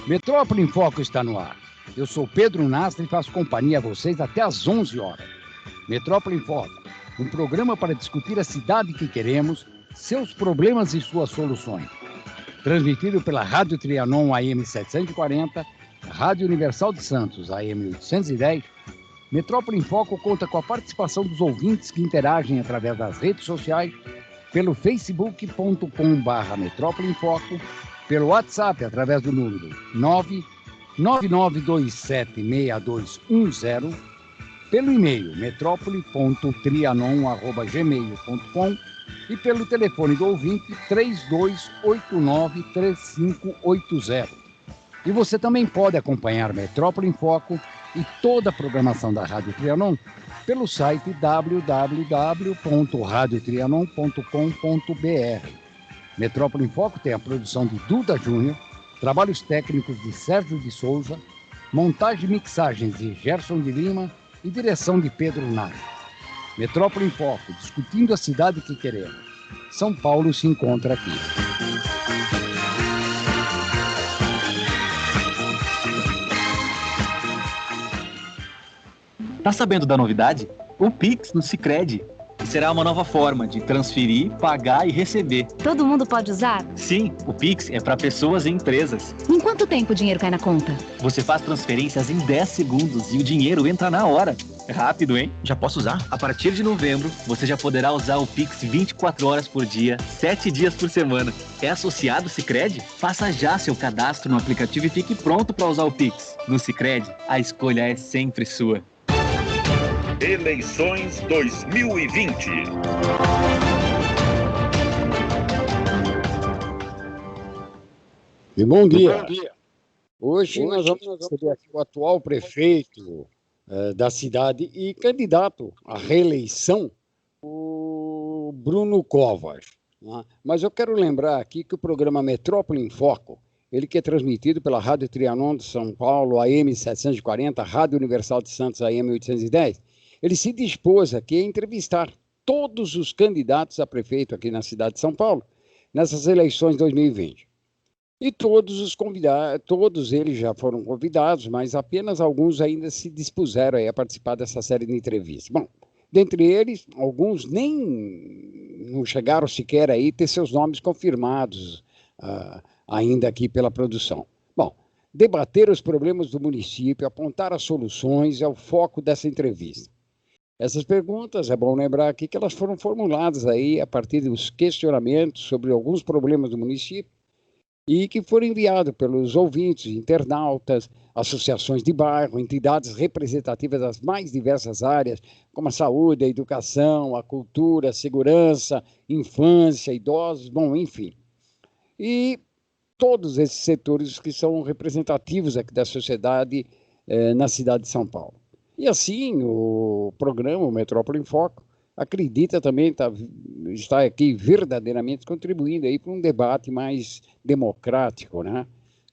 Metrópole em Foco está no ar. Eu sou Pedro Nastra e faço companhia a vocês até às 11 horas. Metrópole em Foco, um programa para discutir a cidade que queremos, seus problemas e suas soluções. Transmitido pela Rádio Trianon AM 740, Rádio Universal de Santos AM 810, Metrópole em Foco conta com a participação dos ouvintes que interagem através das redes sociais, pelo facebook.com/Metrópole em Foco, pelo WhatsApp através do número 999276210, pelo e-mail metrópole.trianon@gmail.com e pelo telefone do ouvinte 3289-3580. E você também pode acompanhar Metrópole em Foco e toda a programação da Rádio Trianon pelo site www.radiotrianon.com.br. Metrópole em Foco tem a produção de Duda Júnior, trabalhos técnicos de Sérgio de Souza, montagem e mixagens de Gerson de Lima e direção de Pedro Nastra. Metrópole em Foco, discutindo a cidade que queremos. São Paulo se encontra aqui. Tá sabendo da novidade? O Pix no Sicredi. Será uma nova forma de transferir, pagar e receber. Todo mundo pode usar? Sim, o Pix é para pessoas e empresas. Em quanto tempo o dinheiro cai na conta? Você faz transferências em 10 segundos e o dinheiro entra na hora. É rápido, hein? Já posso usar? A partir de novembro, você já poderá usar o Pix 24 horas por dia, 7 dias por semana. É associado ao Sicredi? Faça já seu cadastro no aplicativo e fique pronto para usar o Pix. No Sicredi, a escolha é sempre sua. Eleições 2020. E bom dia. Hoje nós vamos receber aqui o atual prefeito da cidade e candidato à reeleição, o Bruno Covas. Né? Mas eu quero lembrar aqui que o programa Metrópole em Foco, ele que é transmitido pela Rádio Trianon de São Paulo, AM 740, Rádio Universal de Santos, AM 810, ele se dispôs aqui a entrevistar todos os candidatos a prefeito aqui na cidade de São Paulo, nessas eleições 2020. E todos os convidados, todos eles já foram convidados, mas apenas alguns ainda se dispuseram aí a participar dessa série de entrevistas. Bom, dentre eles, alguns nem não chegaram sequer aí a ter seus nomes confirmados ainda aqui pela produção. Bom, debater os problemas do município, apontar as soluções é o foco dessa entrevista. Essas perguntas, é bom lembrar aqui que elas foram formuladas aí a partir dos questionamentos sobre alguns problemas do município e que foram enviados pelos ouvintes, internautas, associações de bairro, entidades representativas das mais diversas áreas, como a saúde, a educação, a cultura, a segurança, infância, idosos, bom, enfim. E todos esses setores que são representativos aqui da sociedade na cidade de São Paulo. E assim, o programa, o Metrópole em Foco, acredita também está aqui verdadeiramente contribuindo aí para um debate mais democrático, né?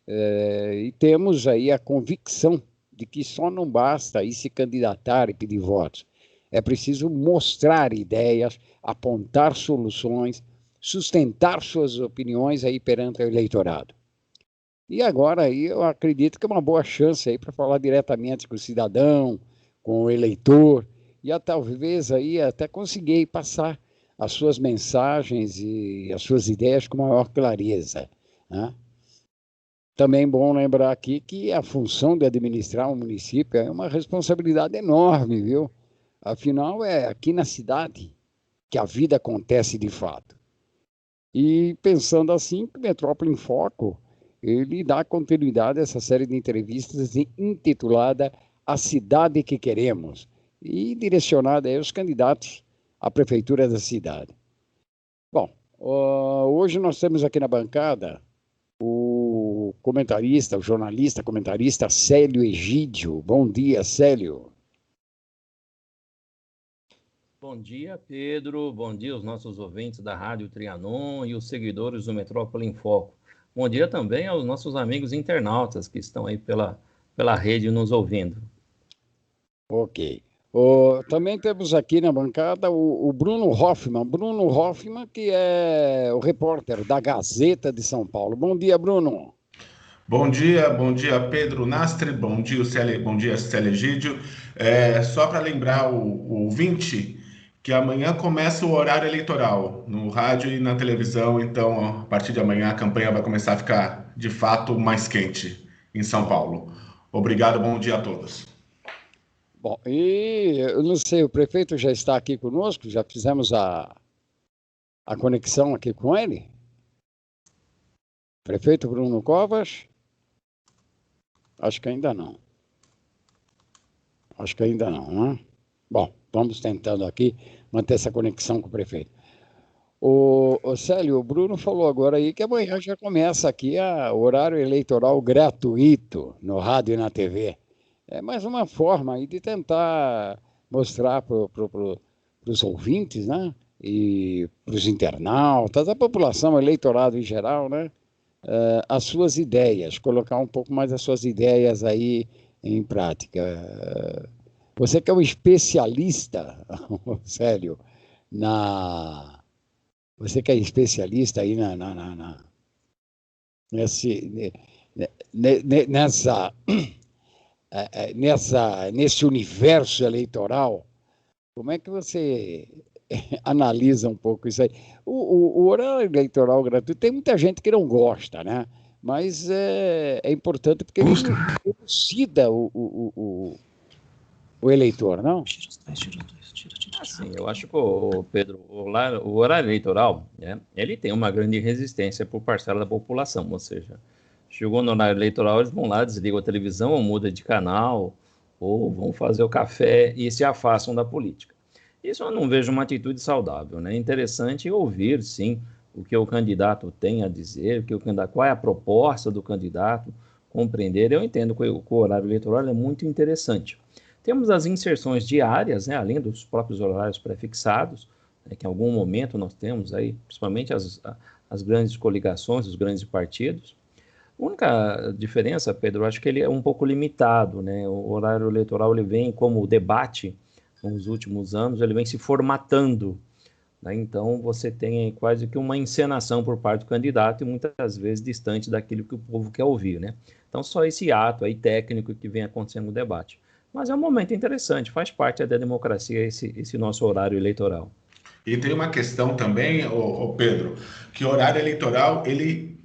E temos aí a convicção de que só não basta aí se candidatar e pedir votos. É preciso mostrar ideias, apontar soluções, sustentar suas opiniões aí perante o eleitorado. E agora aí eu acredito que é uma boa chance aí para falar diretamente com o cidadão, com o eleitor, e talvez aí até conseguir passar as suas mensagens e as suas ideias com maior clareza, né? Também bom lembrar aqui que a função de administrar um município é uma responsabilidade enorme, viu? Afinal, é aqui na cidade que a vida acontece de fato. E pensando assim, que o Metrópole em Foco, ele dá continuidade a essa série de entrevistas intitulada A Cidade que Queremos, e direcionada aí aos candidatos à prefeitura da cidade. Bom, hoje nós temos aqui na bancada o comentarista, o jornalista, comentarista Célio Egídio. Bom dia, Célio. Bom dia, Pedro. Bom dia aos nossos ouvintes da Rádio Trianon e os seguidores do Metrópole em Foco. Bom dia também aos nossos amigos internautas que estão aí pela rede nos ouvindo. Ok. Também temos aqui na bancada o Bruno Hoffman. Bruno Hoffman, que é o repórter da Gazeta de São Paulo. Bom dia, Bruno. Bom dia Pedro Nastre, bom dia Célia Egídio. Só para lembrar o ouvinte que amanhã começa o horário eleitoral no rádio e na televisão, então a partir de amanhã a campanha vai começar a ficar de fato mais quente em São Paulo. Obrigado, bom dia a todos. Bom, e eu não sei, o prefeito já está aqui conosco? Já fizemos a conexão aqui com ele? Prefeito Bruno Covas? Acho que ainda não. Né? Bom, vamos tentando aqui manter essa conexão com o prefeito. O Célio, o Bruno falou agora aí que amanhã já começa aqui o horário eleitoral gratuito no rádio e na TV. É mais uma forma aí de tentar mostrar para os ouvintes, né? E para os internautas, a população, o eleitorado em geral, né? As suas ideias, colocar um pouco mais as suas ideias aí em prática. Você que é um especialista, Célio, você que é especialista aí nesse universo eleitoral, como é que você analisa um pouco isso aí? O horário eleitoral gratuito, tem muita gente que não gosta, né? Mas é importante porque ele elucida o eleitor, não? Assim, eu acho que, Pedro, o horário eleitoral, né, ele tem uma grande resistência por parcela da população, ou seja, chegou no horário eleitoral, eles vão lá, desligam a televisão, ou mudam de canal, ou vão fazer o café e se afastam da política. Isso eu não vejo uma atitude saudável, né? É interessante ouvir, sim, o que o candidato tem a dizer, qual é a proposta do candidato, compreender. Eu entendo que o horário eleitoral é muito interessante. Temos as inserções diárias, né, além dos próprios horários pré-fixados, né, que em algum momento nós temos aí, principalmente as grandes coligações, os grandes partidos. A única diferença, Pedro, eu acho que ele é um pouco limitado, né? O horário eleitoral ele vem como debate nos últimos anos, ele vem se formatando, né? Então você tem quase que uma encenação por parte do candidato e muitas vezes distante daquilo que o povo quer ouvir, né? Então só esse ato aí técnico que vem acontecendo no debate. Mas é um momento interessante, faz parte da democracia esse nosso horário eleitoral. E tem uma questão também, Pedro, que o horário eleitoral, ele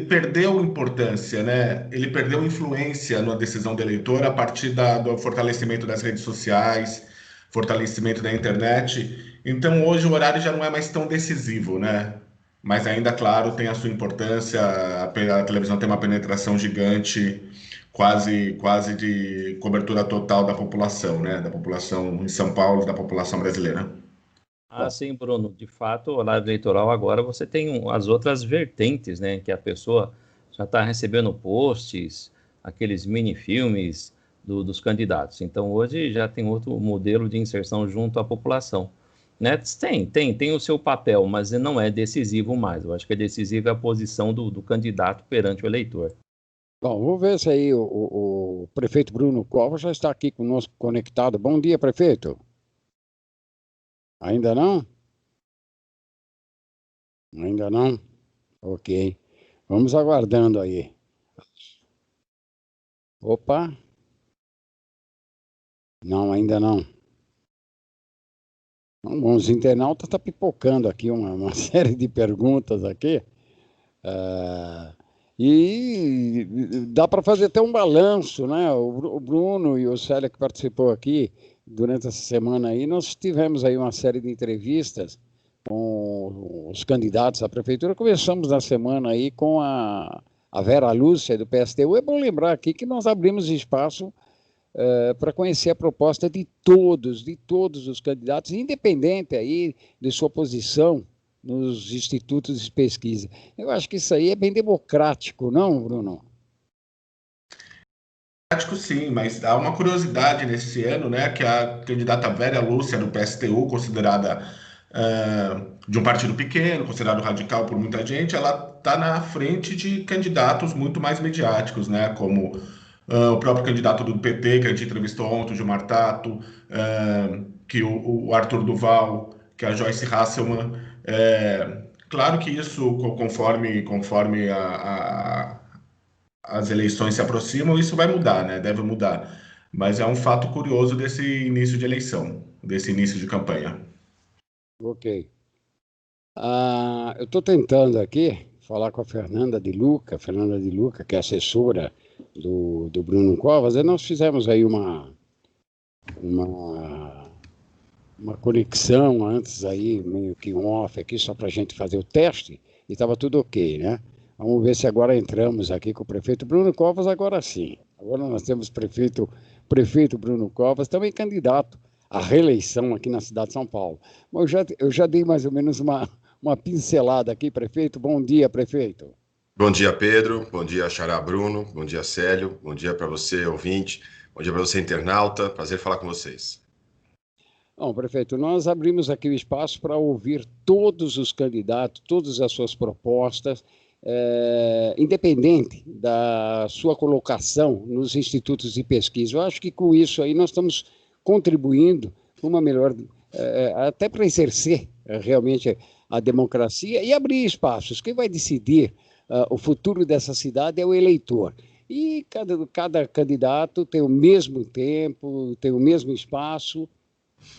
perdeu importância, né? Ele perdeu influência na decisão do eleitor a partir do fortalecimento das redes sociais, fortalecimento da internet. Então, hoje o horário já não é mais tão decisivo, né? Mas ainda, claro, tem a sua importância, a televisão tem uma penetração gigante, quase de cobertura total da população, né? Da população em São Paulo, da população brasileira. Sim, Bruno, de fato, o horário eleitoral agora você tem as outras vertentes, né? Que a pessoa já está recebendo posts, aqueles mini-filmes dos candidatos. Então, hoje já tem outro modelo de inserção junto à população. Né? Tem o seu papel, mas não é decisivo mais. Eu acho que é decisiva a posição do candidato perante o eleitor. Bom, vou ver se aí o prefeito Bruno Covas já está aqui conosco conectado. Bom dia, prefeito. Ainda não? Ainda não? Ok. Vamos aguardando aí. Opa. Não, ainda não. Bom, os internautas estão pipocando aqui uma série de perguntas aqui. E dá para fazer até um balanço, né? O Bruno e o Célia que participou aqui durante essa semana aí, nós tivemos aí uma série de entrevistas com os candidatos à prefeitura. Começamos na semana aí com a Vera Lúcia do PSTU. É bom lembrar aqui que nós abrimos espaço para conhecer a proposta de todos os candidatos, independente aí de sua posição nos institutos de pesquisa. Eu acho que isso aí é bem democrático, não, Bruno? Democrático, sim, mas há uma curiosidade nesse ano, né, que a candidata Vera Lúcia, do PSTU, considerada de um partido pequeno, considerado radical por muita gente, ela está na frente de candidatos muito mais mediáticos, né, como o próprio candidato do PT, que a gente entrevistou ontem, o Gilmar Tato, que o Arthur Duval, que a Joyce Hasselmann. Claro que isso, conforme as eleições se aproximam, isso vai mudar, né? Deve mudar. Mas é um fato curioso desse início de eleição, desse início de campanha. Ok. Eu estou tentando aqui falar com a Fernanda de Luca, que é assessora do Bruno Covas, e nós fizemos aí uma, uma conexão antes aí, meio que um off aqui, só para a gente fazer o teste, e estava tudo ok, né? Vamos ver se agora entramos aqui com o prefeito Bruno Covas, agora sim. Agora nós temos prefeito Bruno Covas, também candidato à reeleição aqui na cidade de São Paulo. Mas eu já dei mais ou menos uma pincelada aqui, prefeito. Bom dia, prefeito. Bom dia, Pedro. Bom dia, Xará Bruno. Bom dia, Célio. Bom dia para você, ouvinte. Bom dia para você, internauta. Prazer falar com vocês. Bom, prefeito, nós abrimos aqui o espaço para ouvir todos os candidatos, todas as suas propostas, independente da sua colocação nos institutos de pesquisa. Eu acho que com isso aí nós estamos contribuindo com uma melhor, até para exercer realmente a democracia e abrir espaços. Quem vai decidir o futuro dessa cidade é o eleitor. E cada candidato tem o mesmo tempo, tem o mesmo espaço.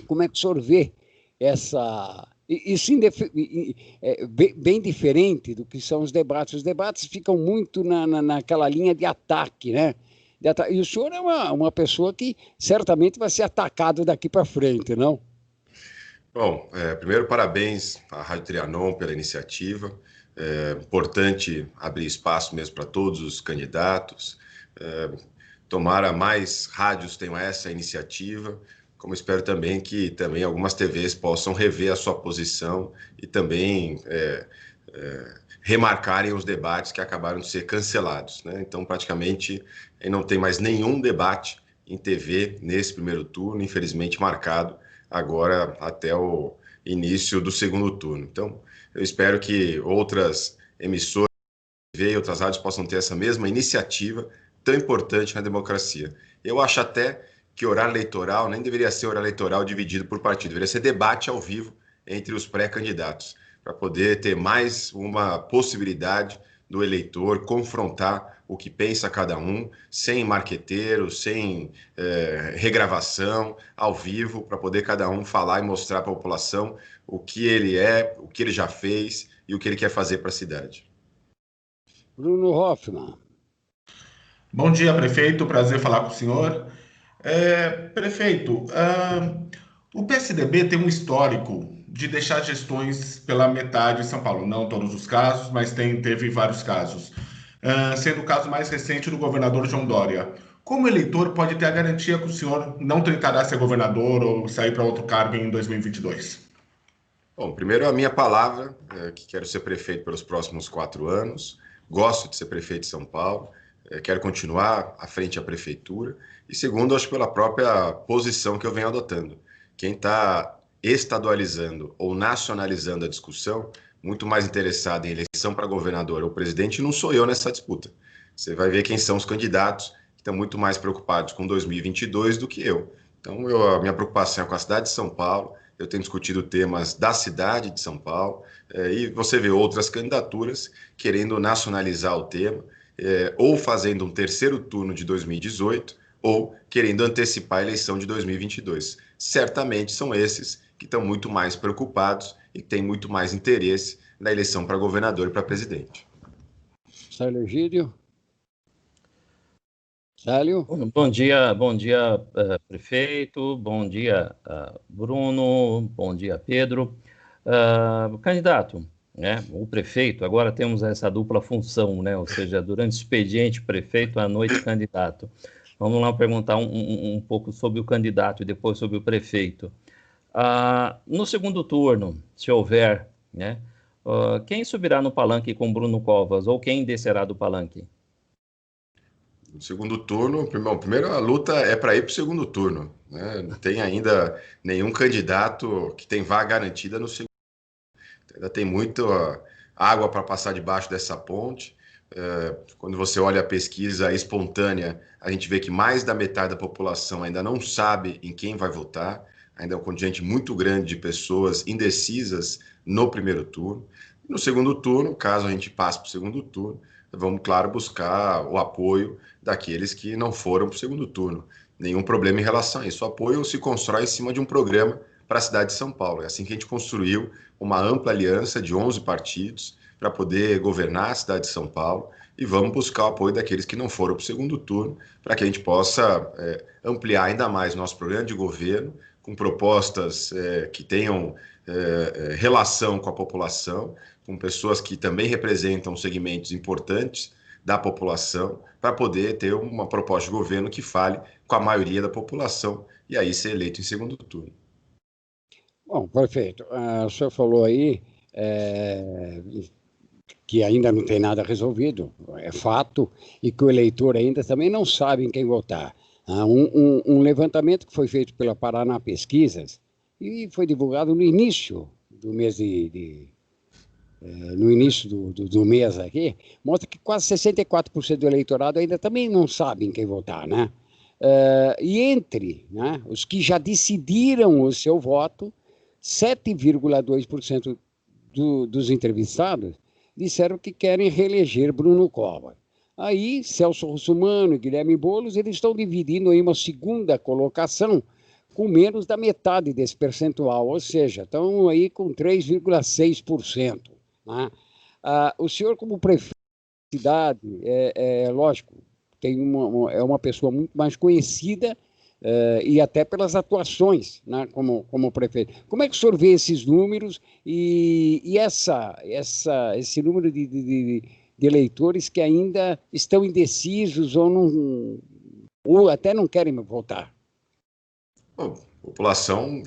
Como é que o senhor vê essa... Isso bem diferente do que são os debates. Os debates ficam muito naquela linha de ataque, né? E o senhor é uma pessoa que certamente vai ser atacado daqui para frente, não? Bom, primeiro, parabéns à Rádio Trianon pela iniciativa. É importante abrir espaço mesmo para todos os candidatos. Tomara mais rádios tenham essa iniciativa, como espero também que também algumas TVs possam rever a sua posição e também remarcarem os debates que acabaram de ser cancelados, né? Então, praticamente, não tem mais nenhum debate em TV nesse primeiro turno, infelizmente marcado agora até o início do segundo turno. Então, eu espero que outras emissoras de TV e outras rádios possam ter essa mesma iniciativa tão importante na democracia. Eu acho até que horário eleitoral nem deveria ser horário eleitoral dividido por partido, deveria ser debate ao vivo entre os pré-candidatos, para poder ter mais uma possibilidade do eleitor confrontar o que pensa cada um, sem marqueteiro, sem regravação, ao vivo, para poder cada um falar e mostrar para a população o que ele é, o que ele já fez e o que ele quer fazer para a cidade. Bruno Hoffmann. Bom dia, prefeito. Prazer falar com o senhor. Prefeito, o PSDB tem um histórico de deixar gestões pela metade em São Paulo. Não todos os casos, mas teve vários casos. Sendo o caso mais recente do governador João Dória. Como eleitor, pode ter a garantia que o senhor não tentará ser governador ou sair para outro cargo em 2022? Bom, primeiro a minha palavra, que quero ser prefeito pelos próximos 4 anos. Gosto de ser prefeito de São Paulo. Quero continuar à frente da prefeitura. E segundo, acho pela própria posição que eu venho adotando. Quem está estadualizando ou nacionalizando a discussão, muito mais interessado em eleição para governador ou presidente, não sou eu nessa disputa. Você vai ver quem são os candidatos que estão muito mais preocupados com 2022 do que eu. Então, a minha preocupação é com a cidade de São Paulo, eu tenho discutido temas da cidade de São Paulo, e você vê outras candidaturas querendo nacionalizar o tema, ou fazendo um terceiro turno de 2018, ou querendo antecipar a eleição de 2022. Certamente são esses que estão muito mais preocupados e que têm muito mais interesse na eleição para governador e para presidente. Célio Gídio. Célio. Bom dia, prefeito, bom dia, Bruno, bom dia, Pedro. Candidato, né, o prefeito, agora temos essa dupla função, né, ou seja, durante o expediente prefeito, à noite candidato. Vamos lá perguntar um pouco sobre o candidato e depois sobre o prefeito. No segundo turno, se houver, né, quem subirá no palanque com Bruno Covas ou quem descerá do palanque? No segundo turno, primeiro a luta é para ir para o segundo turno, né? Não tem ainda nenhum candidato que tem vaga garantida no segundo. Ainda tem muita água para passar debaixo dessa ponte. Quando você olha a pesquisa espontânea, a gente vê que mais da metade da população ainda não sabe em quem vai votar. Ainda é um contingente muito grande de pessoas indecisas no primeiro turno. No segundo turno, caso a gente passe para o segundo turno, vamos, claro, buscar o apoio daqueles que não foram para o segundo turno. Nenhum problema em relação a isso. O apoio se constrói em cima de um programa para a cidade de São Paulo. É assim que a gente construiu uma ampla aliança de 11 partidos para poder governar a cidade de São Paulo, e vamos buscar o apoio daqueles que não foram para o segundo turno, para que a gente possa ampliar ainda mais nosso programa de governo, com propostas que tenham relação com a população, com pessoas que também representam segmentos importantes da população, para poder ter uma proposta de governo que fale com a maioria da população e aí ser eleito em segundo turno. Bom, perfeito. O senhor falou aí que ainda não tem nada resolvido, é fato, e que o eleitor ainda também não sabe em quem votar. Um levantamento que foi feito pela Paraná Pesquisas e foi divulgado no início do mês no início do mês aqui, mostra que quase 64% do eleitorado ainda também não sabe em quem votar, né? E entre os que já decidiram o seu voto, 7,2% dos entrevistados disseram que querem reeleger Bruno Covas. Aí, Celso Russomano e Guilherme Boulos, eles estão dividindo aí uma segunda colocação com menos da metade desse percentual, ou seja, estão aí com 3,6%. Né? O senhor, como prefeito da cidade, lógico, tem é uma pessoa muito mais conhecida e até pelas atuações, né, como prefeito. Como é que o senhor vê esses números e esse número de eleitores que ainda estão indecisos ou até não querem votar? Bom, a população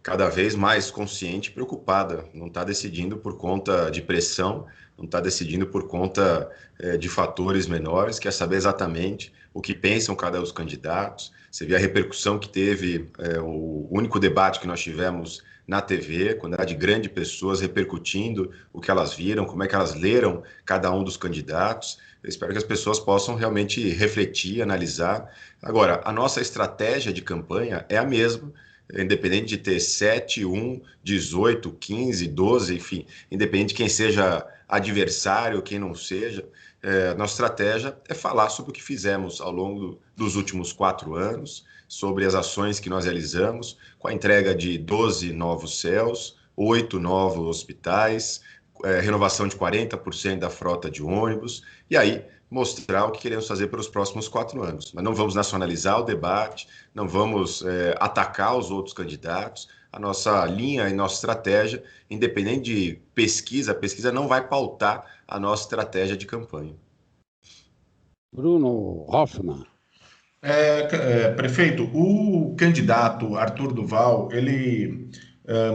cada vez mais consciente e preocupada, não está decidindo por conta de pressão, não está decidindo por conta de fatores menores, quer saber exatamente o que pensam cada um dos candidatos. Você vê a repercussão que teve o único debate que nós tivemos na TV, quando era de grandes pessoas repercutindo o que elas viram, como é que elas leram cada um dos candidatos. Eu espero que as pessoas possam realmente refletir, analisar. Agora, a nossa estratégia de campanha é a mesma, independente de ter 7, 1, 18, 15, 12, enfim, independente de quem seja adversário, quem não seja, nossa estratégia é falar sobre o que fizemos ao longo dos últimos 4 anos, sobre as ações que nós realizamos, com a entrega de 12 novos CELs, 8 novos hospitais, renovação de 40% da frota de ônibus, e aí mostrar o que queremos fazer pelos próximos 4 anos. Mas não vamos nacionalizar o debate, não vamos atacar os outros candidatos. A nossa linha e nossa estratégia, independente de pesquisa, a pesquisa não vai pautar a nossa estratégia de campanha. Bruno Hoffmann. Prefeito, o candidato Arthur Duval, ele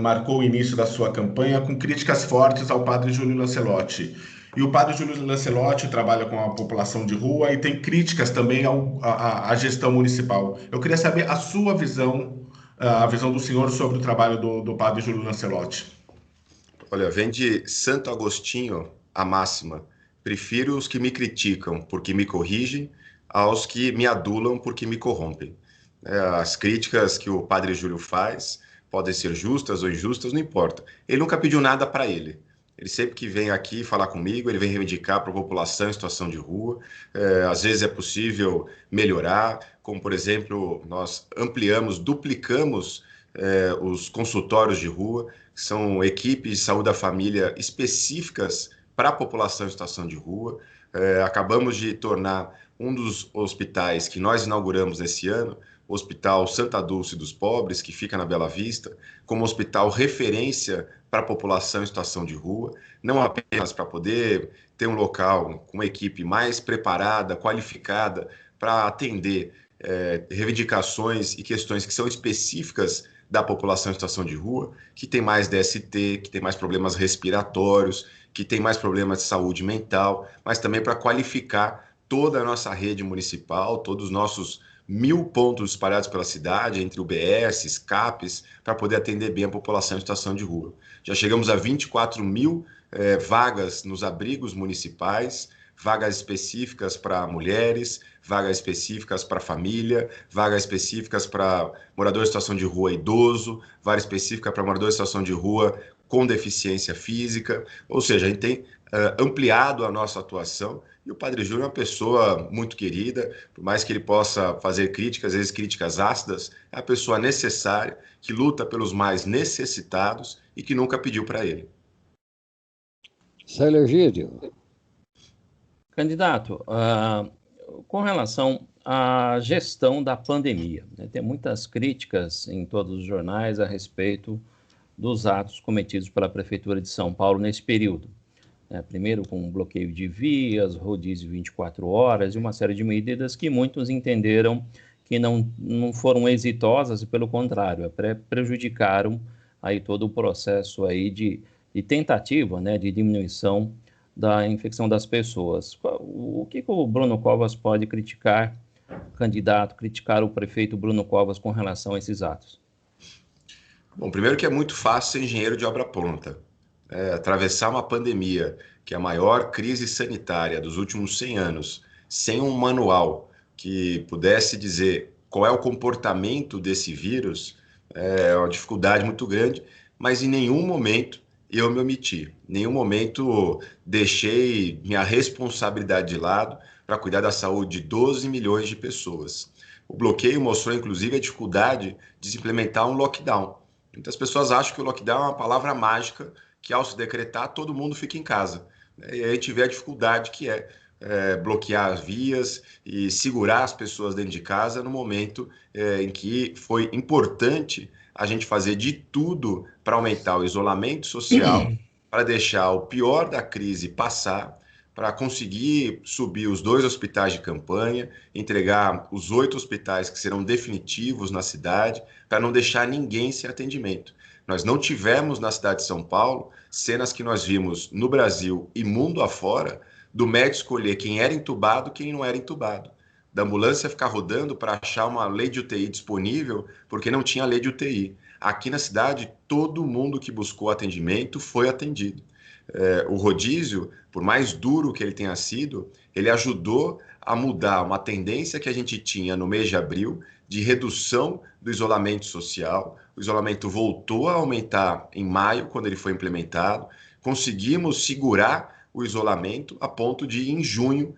marcou o início da sua campanha com críticas fortes ao padre Júlio Lancelotti. E o padre Júlio Lancelotti trabalha com a população de rua e tem críticas também à gestão municipal. Eu queria saber a sua visão, a visão do senhor sobre o trabalho do padre Júlio Lancelotti. Olha, vem de Santo Agostinho a máxima: prefiro os que me criticam porque me corrigem aos que me adulam porque me corrompem. As críticas que o padre Júlio faz podem ser justas ou injustas, não importa. Ele nunca pediu nada para ele. Ele sempre que vem aqui falar comigo, ele vem reivindicar para a população em situação de rua. Às vezes é possível melhorar, como, por exemplo, nós ampliamos, duplicamos os consultórios de rua, que são equipes de saúde da família específicas para a população em situação de rua. Acabamos de tornar um dos hospitais que nós inauguramos esse ano, o Hospital Santa Dulce dos Pobres, que fica na Bela Vista, como hospital referência para a população em situação de rua, não apenas para poder ter um local com uma equipe mais preparada, qualificada, para atender reivindicações e questões que são específicas da população em situação de rua, que tem mais DST, que tem mais problemas respiratórios, que tem mais problemas de saúde mental, mas também para qualificar toda a nossa rede municipal, todos os nossos 1.000 pontos espalhados pela cidade, entre UBS, CAPES, para poder atender bem a população em situação de rua. Já chegamos a 24.000 vagas nos abrigos municipais, vagas específicas para mulheres, vagas específicas para família, vagas específicas para morador em situação de rua idoso, vaga específica para morador em situação de rua com deficiência física. Ou seja, a gente tem ampliado a nossa atuação E o Padre Júnior é uma pessoa muito querida, por mais que ele possa fazer críticas, às vezes críticas ácidas, é a pessoa necessária, que luta pelos mais necessitados e que nunca pediu para ele. Célio Egídio. Candidato, com relação à gestão da pandemia, né, tem muitas críticas em todos os jornais a respeito dos atos cometidos pela Prefeitura de São Paulo nesse período. Primeiro com bloqueio de vias, rodízio 24 horas e uma série de medidas que muitos entenderam que não foram exitosas e, pelo contrário, prejudicaram aí todo o processo aí de tentativa, né, de diminuição da infecção das pessoas. O que o Bruno Covas pode criticar, candidato, criticar o prefeito Bruno Covas com relação a esses atos? Bom, primeiro que é muito fácil ser engenheiro de obra pronta. Atravessar uma pandemia, que é a maior crise sanitária dos últimos 100 anos, sem um manual que pudesse dizer qual é o comportamento desse vírus, é uma dificuldade muito grande, mas em nenhum momento eu me omiti, em nenhum momento deixei minha responsabilidade de lado para cuidar da saúde de 12 milhões de pessoas. O bloqueio mostrou, inclusive, a dificuldade de se implementar um lockdown. Muitas pessoas acham que o lockdown é uma palavra mágica que, ao se decretar, todo mundo fica em casa. E aí a gente vê a dificuldade que é bloquear as vias e segurar as pessoas dentro de casa no momento em que foi importante a gente fazer de tudo para aumentar o isolamento social, para deixar o pior da crise passar, para conseguir subir os 2 hospitais de campanha, entregar os 8 hospitais que serão definitivos na cidade, para não deixar ninguém sem atendimento. Nós não tivemos na cidade de São Paulo cenas que nós vimos no Brasil e mundo afora, do médico escolher quem era entubado e quem não era entubado. Da ambulância ficar rodando para achar uma lei de UTI disponível, porque não tinha lei de UTI. Aqui na cidade, todo mundo que buscou atendimento foi atendido. O rodízio, por mais duro que ele tenha sido, ele ajudou a mudar uma tendência que a gente tinha no mês de abril, de redução do isolamento social. O isolamento voltou a aumentar em maio, quando ele foi implementado. Conseguimos segurar o isolamento a ponto de, em junho,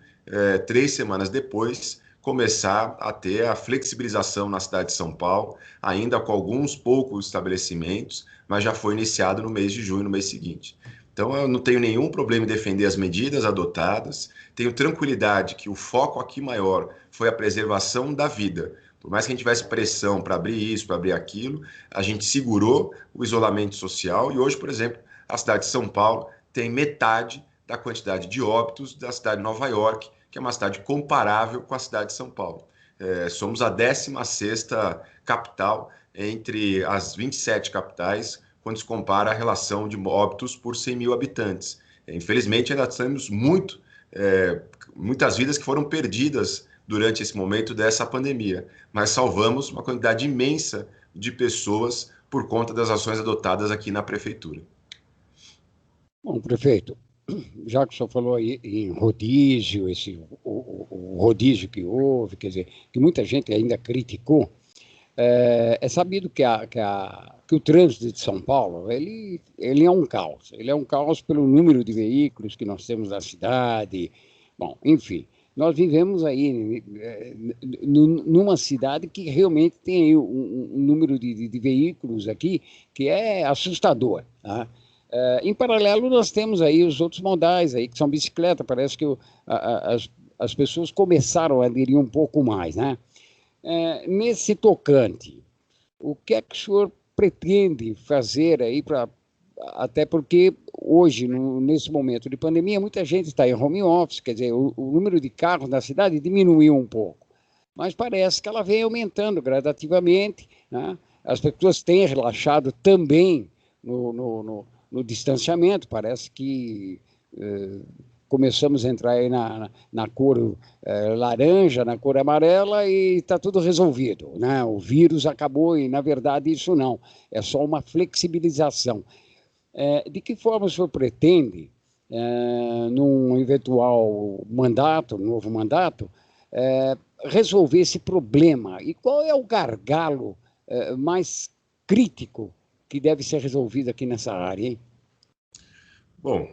3 semanas depois, começar a ter a flexibilização na cidade de São Paulo, ainda com alguns poucos estabelecimentos, mas já foi iniciado no mês de junho, no mês seguinte. Então, eu não tenho nenhum problema em defender as medidas adotadas, tenho tranquilidade que o foco aqui maior foi a preservação da vida. Por mais que a gente tivesse pressão para abrir isso, para abrir aquilo, a gente segurou o isolamento social e hoje, por exemplo, a cidade de São Paulo tem metade da quantidade de óbitos da cidade de Nova York, que é uma cidade comparável com a cidade de São Paulo. Somos a 16ª capital entre as 27 capitais, quando se compara a relação de óbitos por 100 mil habitantes. Infelizmente, ainda temos muitas vidas que foram perdidas durante esse momento dessa pandemia, mas salvamos uma quantidade imensa de pessoas por conta das ações adotadas aqui na prefeitura. Bom, prefeito, já que o senhor falou aí em rodízio, o rodízio que houve, quer dizer, que muita gente ainda criticou, é sabido que o trânsito de São Paulo, ele é um caos. Ele é um caos pelo número de veículos que nós temos na cidade. Bom, enfim, nós vivemos aí numa cidade que realmente tem aí um número de veículos aqui que é assustador, tá? Em paralelo, nós temos aí os outros modais aí, que são bicicleta. Parece que as pessoas começaram a aderir um pouco mais, né? Nesse tocante, o que é que o senhor pretende fazer aí até porque hoje, nesse momento de pandemia, muita gente está em home office, quer dizer, o número de carros na cidade diminuiu um pouco, mas parece que ela vem aumentando gradativamente, né? As pessoas têm relaxado também no distanciamento, parece que começamos a entrar aí na cor laranja, na cor amarela e está tudo resolvido, né? O vírus acabou e, na verdade, isso não. É só uma flexibilização. De que forma o senhor pretende, num eventual novo mandato, resolver esse problema? E qual é o gargalo mais crítico que deve ser resolvido aqui nessa área, hein? Bom,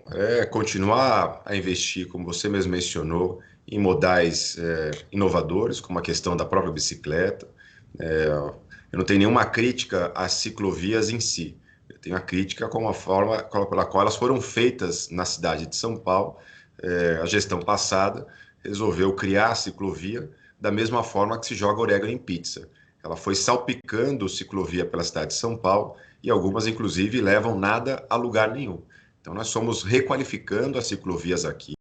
continuar a investir, como você mesmo mencionou, em modais inovadores, como a questão da própria bicicleta. Eu não tenho nenhuma crítica às ciclovias em si. Eu tenho a crítica com a forma pela qual elas foram feitas na cidade de São Paulo. A gestão passada resolveu criar a ciclovia da mesma forma que se joga orégano em pizza. Ela foi salpicando ciclovia pela cidade de São Paulo e algumas, inclusive, levam nada a lugar nenhum. Então, nós fomos requalificando as ciclovias aqui,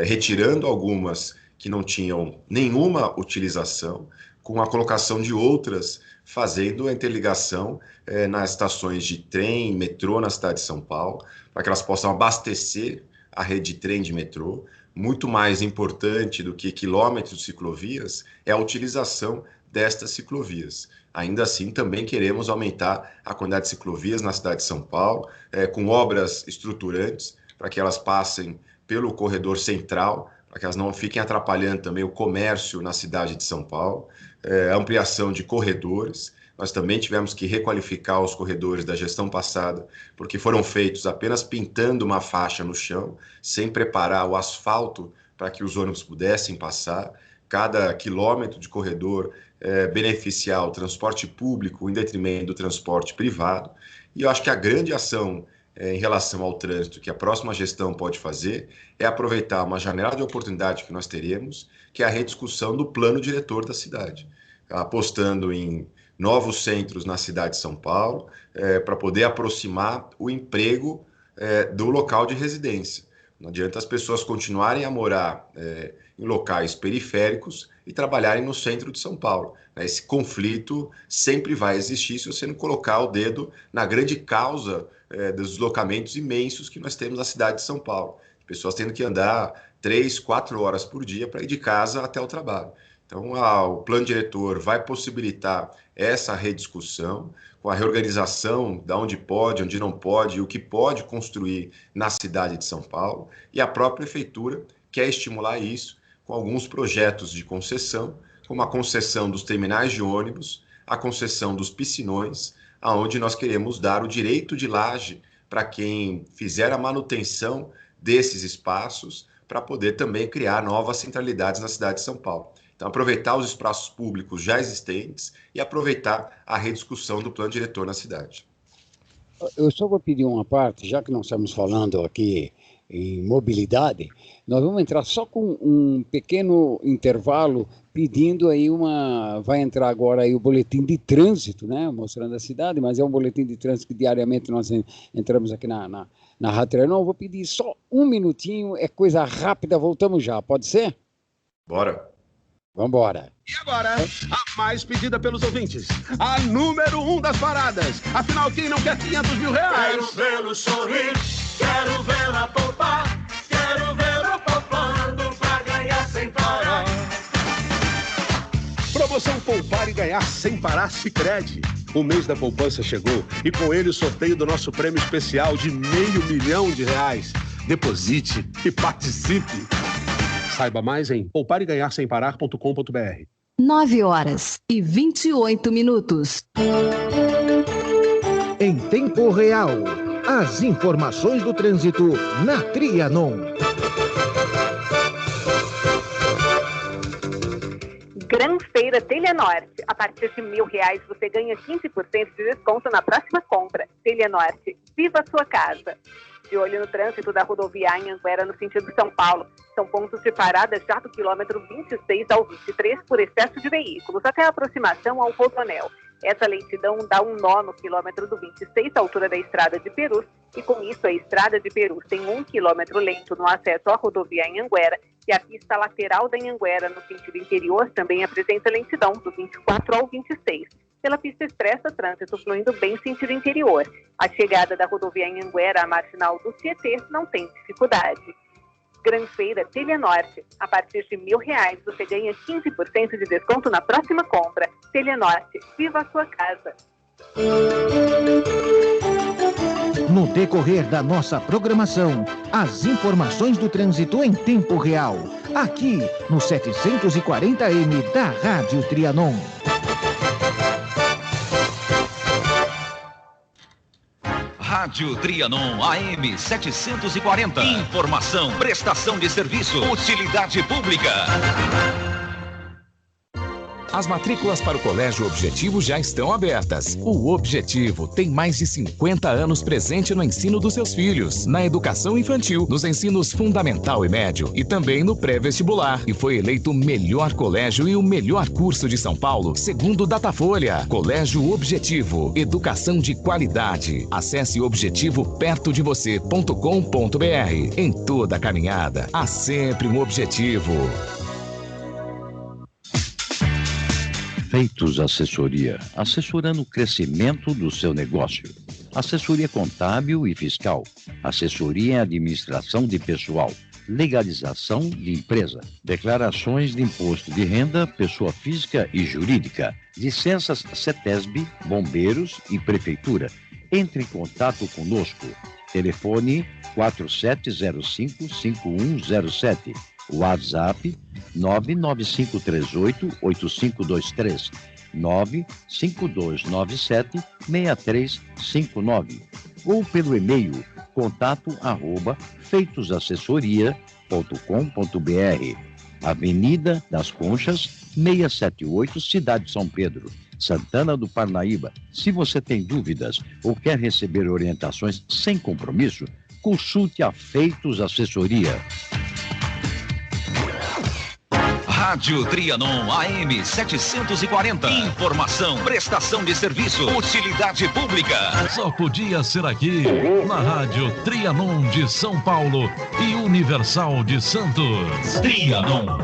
retirando algumas que não tinham nenhuma utilização, com a colocação de outras, fazendo a interligação nas estações de trem, metrô na cidade de São Paulo, para que elas possam abastecer a rede de trem de metrô. Muito mais importante do que quilômetros de ciclovias é a utilização destas ciclovias. Ainda assim, também queremos aumentar a quantidade de ciclovias na cidade de São Paulo, com obras estruturantes, para que elas passem pelo corredor central, para que elas não fiquem atrapalhando também o comércio na cidade de São Paulo, ampliação de corredores. Nós também tivemos que requalificar os corredores da gestão passada, porque foram feitos apenas pintando uma faixa no chão, sem preparar o asfalto para que os ônibus pudessem passar. Cada quilômetro de corredor beneficiar o transporte público em detrimento do transporte privado. E eu acho que a grande ação em relação ao trânsito que a próxima gestão pode fazer é aproveitar uma janela de oportunidade que nós teremos, que é a rediscussão do plano diretor da cidade, apostando em novos centros na cidade de São Paulo, para poder aproximar o emprego do local de residência. Não adianta as pessoas continuarem a morar em locais periféricos e trabalharem no centro de São Paulo. Esse conflito sempre vai existir se você não colocar o dedo na grande causa dos deslocamentos imensos que nós temos na cidade de São Paulo. Pessoas tendo que andar 3, 4 horas por dia para ir de casa até o trabalho. Então, o plano diretor vai possibilitar essa rediscussão, com a reorganização de onde pode, onde não pode, o que pode construir na cidade de São Paulo, e a própria prefeitura quer estimular isso com alguns projetos de concessão, como a concessão dos terminais de ônibus, a concessão dos piscinões, aonde nós queremos dar o direito de laje para quem fizer a manutenção desses espaços, para poder também criar novas centralidades na cidade de São Paulo. Então, aproveitar os espaços públicos já existentes e aproveitar a rediscussão do plano diretor na cidade. Eu só vou pedir uma parte, já que nós estamos falando aqui em mobilidade, nós vamos entrar só com um pequeno intervalo, pedindo aí vai entrar agora aí o boletim de trânsito, né, mostrando a cidade, mas é um boletim de trânsito que diariamente nós entramos aqui na Rádio Trianon. Vou pedir só um minutinho, é coisa rápida, voltamos já, pode ser? Bora. Vambora. E agora, a mais pedida pelos ouvintes, a número 1 das paradas. Afinal, quem não quer 500 mil reais? Quero vê-lo sorrir, quero vê-la poupar, quero vê-lo poupando pra ganhar sem parar. Promoção Poupar e Ganhar Sem Parar Sicredi. O mês da poupança chegou e com ele o sorteio do nosso prêmio especial de R$500 mil. Deposite e participe. Saiba mais em poupareganharsemparar.com.br. 9h28. Em tempo real, as informações do trânsito na Trianon. Gran Feira Telenorte. A partir de R$1.000 você ganha 15% de desconto na próxima compra. Telenorte, viva a sua casa. De olho no trânsito da rodovia Anhanguera no sentido São Paulo. São pontos de parada já do quilômetro 26 ao 23 por excesso de veículos, até a aproximação ao Rodoanel. Essa lentidão dá um nó no quilômetro do 26, à altura da estrada de Perus, e com isso a estrada de Perus tem 1 quilômetro lento no acesso à rodovia Anhanguera, e a pista lateral da Anhanguera no sentido interior também apresenta lentidão do 24 ao 26. Pela pista expressa, trânsito fluindo bem sentido interior. A chegada da rodovia Anhanguera à marginal do Tietê não tem dificuldade. Gran Feira Telenorte. A partir de R$1.000 você ganha 15% de desconto na próxima compra. Telenorte, viva a sua casa. No decorrer da nossa programação, as informações do trânsito em tempo real. Aqui no 740M da Rádio Trianon. Rádio Trianon AM 740. Informação, prestação de serviço, utilidade pública. As matrículas para o Colégio Objetivo já estão abertas. O Objetivo tem mais de 50 anos presente no ensino dos seus filhos, na educação infantil, nos ensinos fundamental e médio e também no pré-vestibular. E foi eleito o melhor colégio e o melhor curso de São Paulo, segundo o Datafolha. Colégio Objetivo, educação de qualidade. Acesse objetivopertodevocê.com.br. Em toda a caminhada, há sempre um objetivo. Feitos Assessoria, assessorando o crescimento do seu negócio. Assessoria contábil e fiscal, assessoria em administração de pessoal, legalização de empresa, declarações de imposto de renda, pessoa física e jurídica, licenças CETESB, bombeiros e prefeitura. Entre em contato conosco. Telefone 4705-5107. WhatsApp 99538-8523, 95297-6359 ou pelo e-mail contato@feitosassessoria.com.br. Avenida das Conchas, 678, Cidade de São Pedro, Santana do Parnaíba. Se você tem dúvidas ou quer receber orientações sem compromisso, consulte a Feitos Assessoria. Rádio Trianon AM 740. Informação, prestação de serviço, utilidade pública. Só podia ser aqui, na Rádio Trianon de São Paulo e Universal de Santos. Trianon.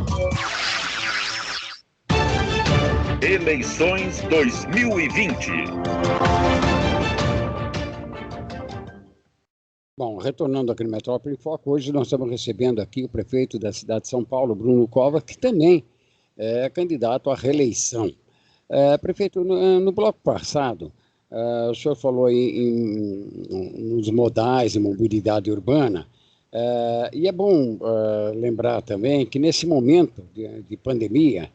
Eleições 2020. Bom, retornando aqui no Metrópole em Foco, hoje nós estamos recebendo aqui o prefeito da cidade de São Paulo, Bruno Covas, que também é candidato à reeleição. Prefeito, no bloco passado, o senhor falou aí nos modais e mobilidade urbana, e é bom lembrar também que nesse momento de pandemia,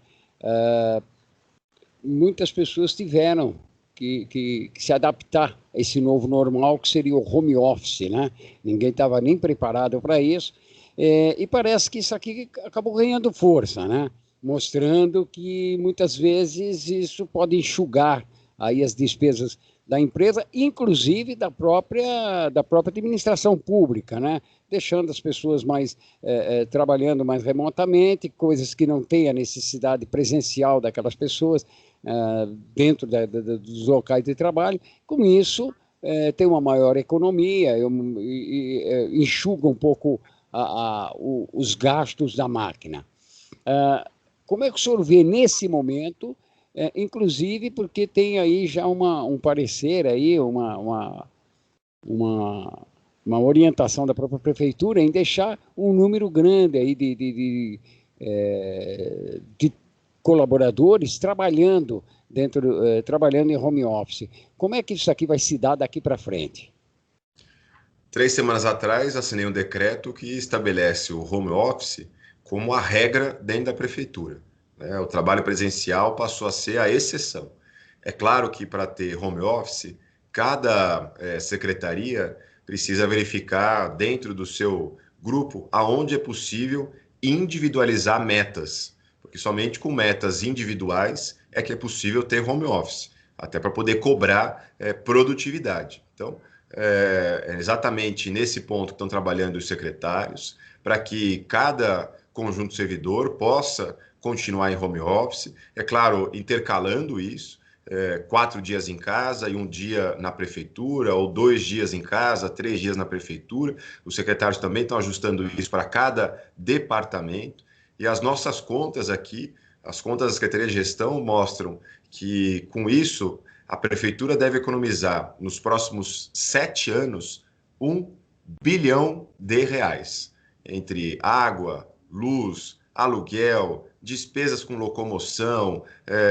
muitas pessoas tiveram que se adaptar a esse novo normal, que seria o home office, né? Ninguém estava nem preparado para isso, e parece que isso aqui acabou ganhando força, né? Mostrando que muitas vezes isso pode enxugar aí as despesas da empresa, inclusive da própria administração pública, né? Deixando as pessoas mais trabalhando mais remotamente, coisas que não têm a necessidade presencial daquelas pessoas dentro dos locais de trabalho. Com isso, tem uma maior economia e enxuga um pouco os gastos da máquina. Como é que o senhor vê nesse momento, inclusive porque tem aí já um parecer, aí, uma orientação da própria prefeitura em deixar um número grande aí de colaboradores trabalhando em home office. Como é que isso aqui vai se dar daqui para frente? 3 semanas atrás, assinei um decreto que estabelece o home office como a regra dentro da prefeitura. O trabalho presencial passou a ser a exceção. É claro que para ter home office, cada secretaria precisa verificar dentro do seu grupo aonde é possível individualizar metas, porque somente com metas individuais é que é possível ter home office, até para poder cobrar produtividade. Então, é exatamente nesse ponto que estão trabalhando os secretários, para que cada conjunto servidor possa continuar em home office, é claro, intercalando isso, 4 dias em casa e 1 dia na prefeitura, ou 2 dias em casa, 3 dias na prefeitura. Os secretários também estão ajustando isso para cada departamento. E as nossas contas aqui, as contas da Secretaria de Gestão mostram que, com isso, a Prefeitura deve economizar, nos próximos 7 anos, R$1 bilhão, entre água, luz, aluguel, despesas com locomoção,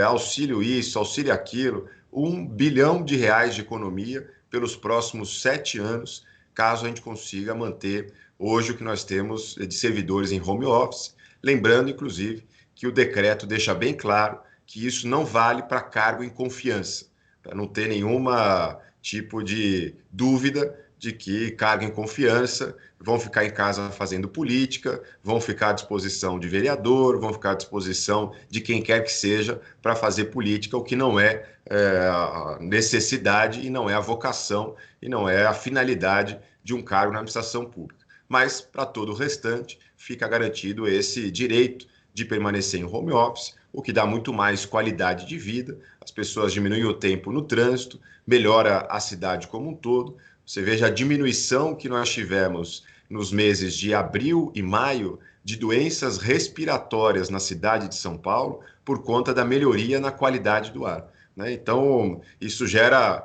auxílio isso, auxílio aquilo, R$1 bilhão de economia pelos próximos 7 anos, caso a gente consiga manter hoje o que nós temos de servidores em home office. Lembrando, inclusive, que o decreto deixa bem claro que isso não vale para cargo em confiança, para não ter nenhuma tipo de dúvida de que carguem confiança, vão ficar em casa fazendo política, vão ficar à disposição de vereador, vão ficar à disposição de quem quer que seja para fazer política, o que não é, a necessidade e não é a vocação e não é a finalidade de um cargo na administração pública. Mas, para todo o restante, fica garantido esse direito de permanecer em home office, o que dá muito mais qualidade de vida, as pessoas diminuem o tempo no trânsito, melhora a cidade como um todo. Você veja a diminuição que nós tivemos nos meses de abril e maio de doenças respiratórias na cidade de São Paulo por conta da melhoria na qualidade do ar, né? Então, isso gera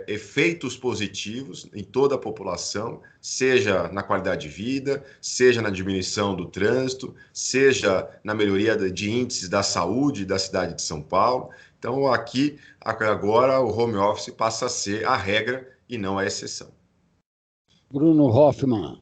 efeitos positivos em toda a população, seja na qualidade de vida, seja na diminuição do trânsito, seja na melhoria de índices da saúde da cidade de São Paulo. Então, aqui, agora, o home office passa a ser a regra e não a exceção. Bruno Hoffmann.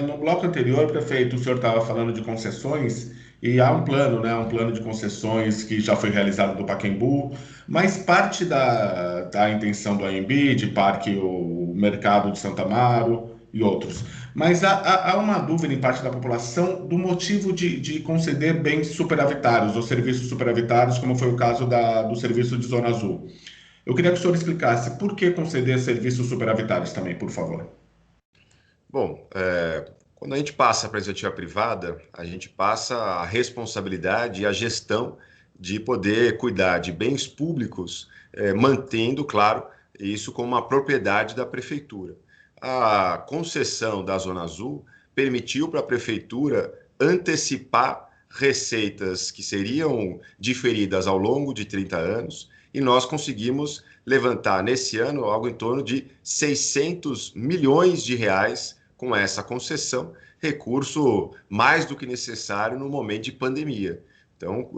No bloco anterior, prefeito, o senhor estava falando de concessões e há um plano, né? Um plano de concessões que já foi realizado do Pacaembu, mas parte da intenção do AMB, de Parque o Mercado de Santa Amaro e outros. Mas há uma dúvida em parte da população do motivo de conceder bens superavitários ou serviços superavitários, como foi o caso do serviço de Zona Azul. Eu queria que o senhor explicasse por que conceder serviços superavitários também, por favor. Bom, quando a gente passa para a iniciativa privada, a gente passa a responsabilidade e a gestão de poder cuidar de bens públicos, mantendo, claro, isso como uma propriedade da prefeitura. A concessão da Zona Azul permitiu para a prefeitura antecipar receitas que seriam diferidas ao longo de 30 anos, e nós conseguimos levantar nesse ano algo em torno de 600 milhões de reais com essa concessão, recurso mais do que necessário no momento de pandemia. Então,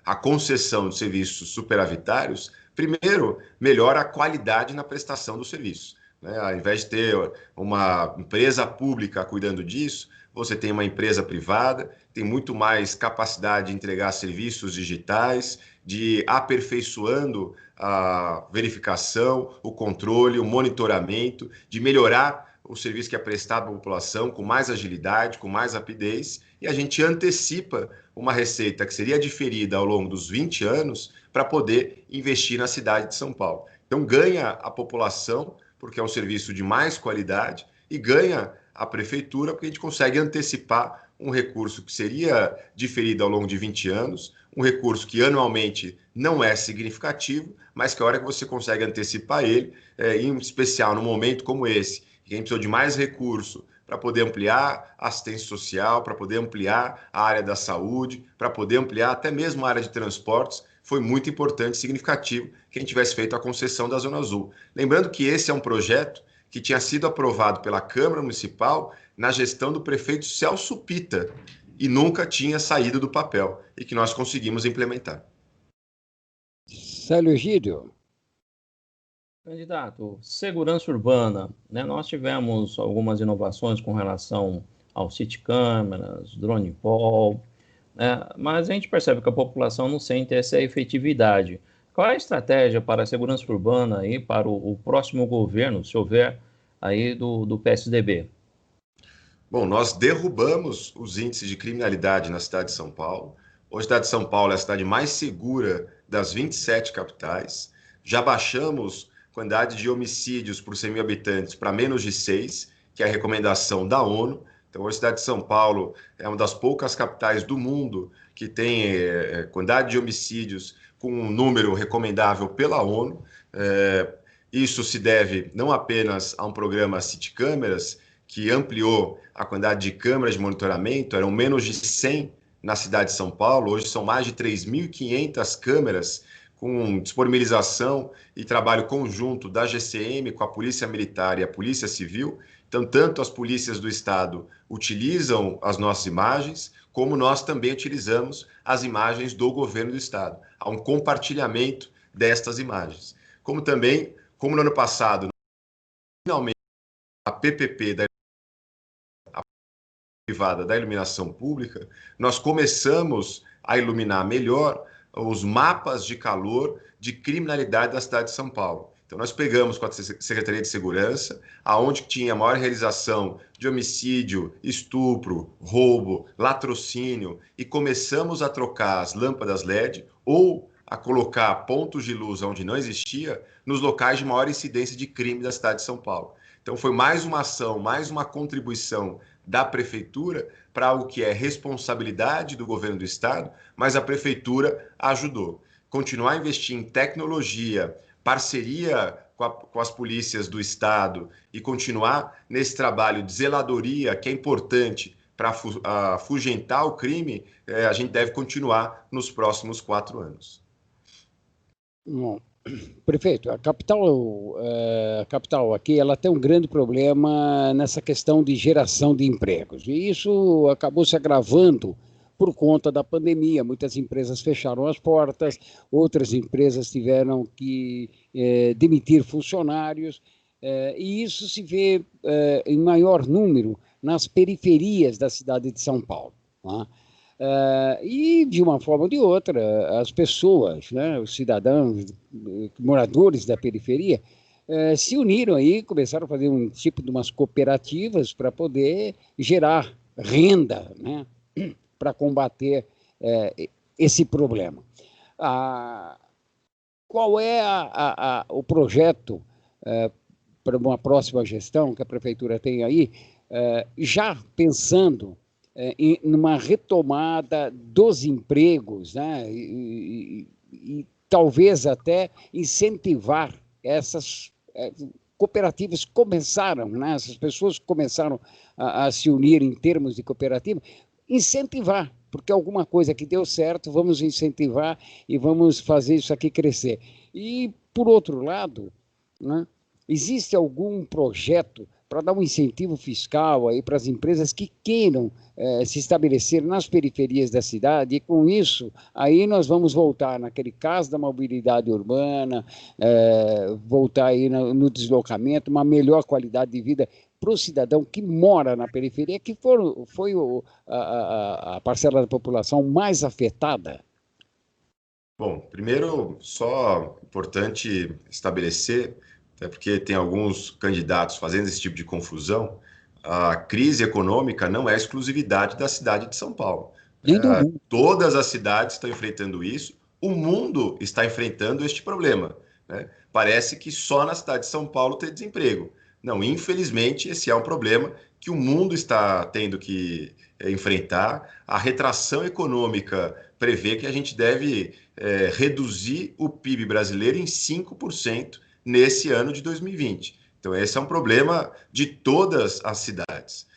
a concessão de serviços superavitários, primeiro, melhora a qualidade na prestação do serviço, né? Ao invés de ter uma empresa pública cuidando disso, você tem uma empresa privada, tem muito mais capacidade de entregar serviços digitais, de aperfeiçoando a verificação, o controle, o monitoramento, de melhorar o serviço que é prestado à população com mais agilidade, com mais rapidez, e a gente antecipa uma receita que seria diferida ao longo dos 20 anos para poder investir na cidade de São Paulo. Então ganha a população, porque é um serviço de mais qualidade, e ganha a prefeitura, porque a gente consegue antecipar um recurso que seria diferido ao longo de 20 anos, um recurso que anualmente não é significativo, mas que a hora que você consegue antecipar ele, em especial num momento como esse, que a gente precisa de mais recurso para poder ampliar a assistência social, para poder ampliar a área da saúde, para poder ampliar até mesmo a área de transportes, foi muito importante e significativo que a gente tivesse feito a concessão da Zona Azul. Lembrando que esse é um projeto que tinha sido aprovado pela Câmara Municipal na gestão do prefeito Celso Pitta e nunca tinha saído do papel e que nós conseguimos implementar. Célio Gídio. Candidato, segurança urbana, né? Nós tivemos algumas inovações com relação ao City Câmeras, drone pol, né? Mas a gente percebe que a população não sente essa efetividade. Qual é a estratégia para a segurança urbana aí para o próximo governo, se houver aí do PSDB? Bom, nós derrubamos os índices de criminalidade na cidade de São Paulo. Hoje a cidade de São Paulo é a cidade mais segura das 27 capitais. Já baixamos a quantidade de homicídios por 100 mil habitantes para menos de 6, que é a recomendação da ONU. Então, hoje a cidade de São Paulo é uma das poucas capitais do mundo que tem quantidade de homicídios com um número recomendável pela ONU. Isso se deve não apenas a um programa City Câmeras, que ampliou a quantidade de câmeras de monitoramento, eram menos de 100 na cidade de São Paulo, hoje são mais de 3.500 câmeras com disponibilização e trabalho conjunto da GCM com a Polícia Militar e a Polícia Civil. Então, tanto as polícias do Estado utilizam as nossas imagens, como nós também utilizamos as imagens do governo do Estado. Há um compartilhamento destas imagens. Como também, como no ano passado, finalmente, a PPP da privada da iluminação pública, nós começamos a iluminar melhor os mapas de calor de criminalidade da cidade de São Paulo. Então, nós pegamos com a Secretaria de Segurança, aonde tinha maior realização de homicídio, estupro, roubo, latrocínio, e começamos a trocar as lâmpadas LED ou a colocar pontos de luz onde não existia nos locais de maior incidência de crime da cidade de São Paulo. Então, foi mais uma ação, mais uma contribuição da Prefeitura para algo que é responsabilidade do governo do Estado, mas a Prefeitura ajudou. Continuar a investir em tecnologia, parceria com as polícias do Estado e continuar nesse trabalho de zeladoria, que é importante para afugentar o crime, a gente deve continuar nos próximos 4 anos. Bom, prefeito, a capital aqui ela tem um grande problema nessa questão de geração de empregos. E isso acabou se agravando por conta da pandemia. Muitas empresas fecharam as portas, outras empresas tiveram que demitir funcionários, e isso se vê em maior número nas periferias da cidade de São Paulo. Tá? E, de uma forma ou de outra, as pessoas, né, os cidadãos, moradores da periferia, se uniram aí, começaram a fazer um tipo de umas cooperativas para poder gerar renda, né, para combater esse problema. Qual é o projeto para uma próxima gestão que a Prefeitura tem aí, já pensando numa retomada dos empregos, né, e talvez até incentivar essas cooperativas começaram, né, essas pessoas começaram a se unir em termos de cooperativa, incentivar, porque alguma coisa que deu certo, vamos incentivar e vamos fazer isso aqui crescer. E, por outro lado, né, existe algum projeto para dar um incentivo fiscal aí para as empresas que queiram se estabelecer nas periferias da cidade, e com isso, aí nós vamos voltar naquele caso da mobilidade urbana, voltar aí no deslocamento, uma melhor qualidade de vida para o cidadão que mora na periferia, que foi a parcela da população mais afetada? Bom, primeiro, só importante estabelecer, até porque tem alguns candidatos fazendo esse tipo de confusão, a crise econômica não é exclusividade da cidade de São Paulo. Todas as cidades estão enfrentando isso, o mundo está enfrentando este problema, né? Parece que só na cidade de São Paulo tem desemprego. Não, infelizmente, esse é um problema que o mundo está tendo que enfrentar. A retração econômica prevê que a gente deve reduzir o PIB brasileiro em 5% nesse ano de 2020. Então, esse é um problema de todas as cidades.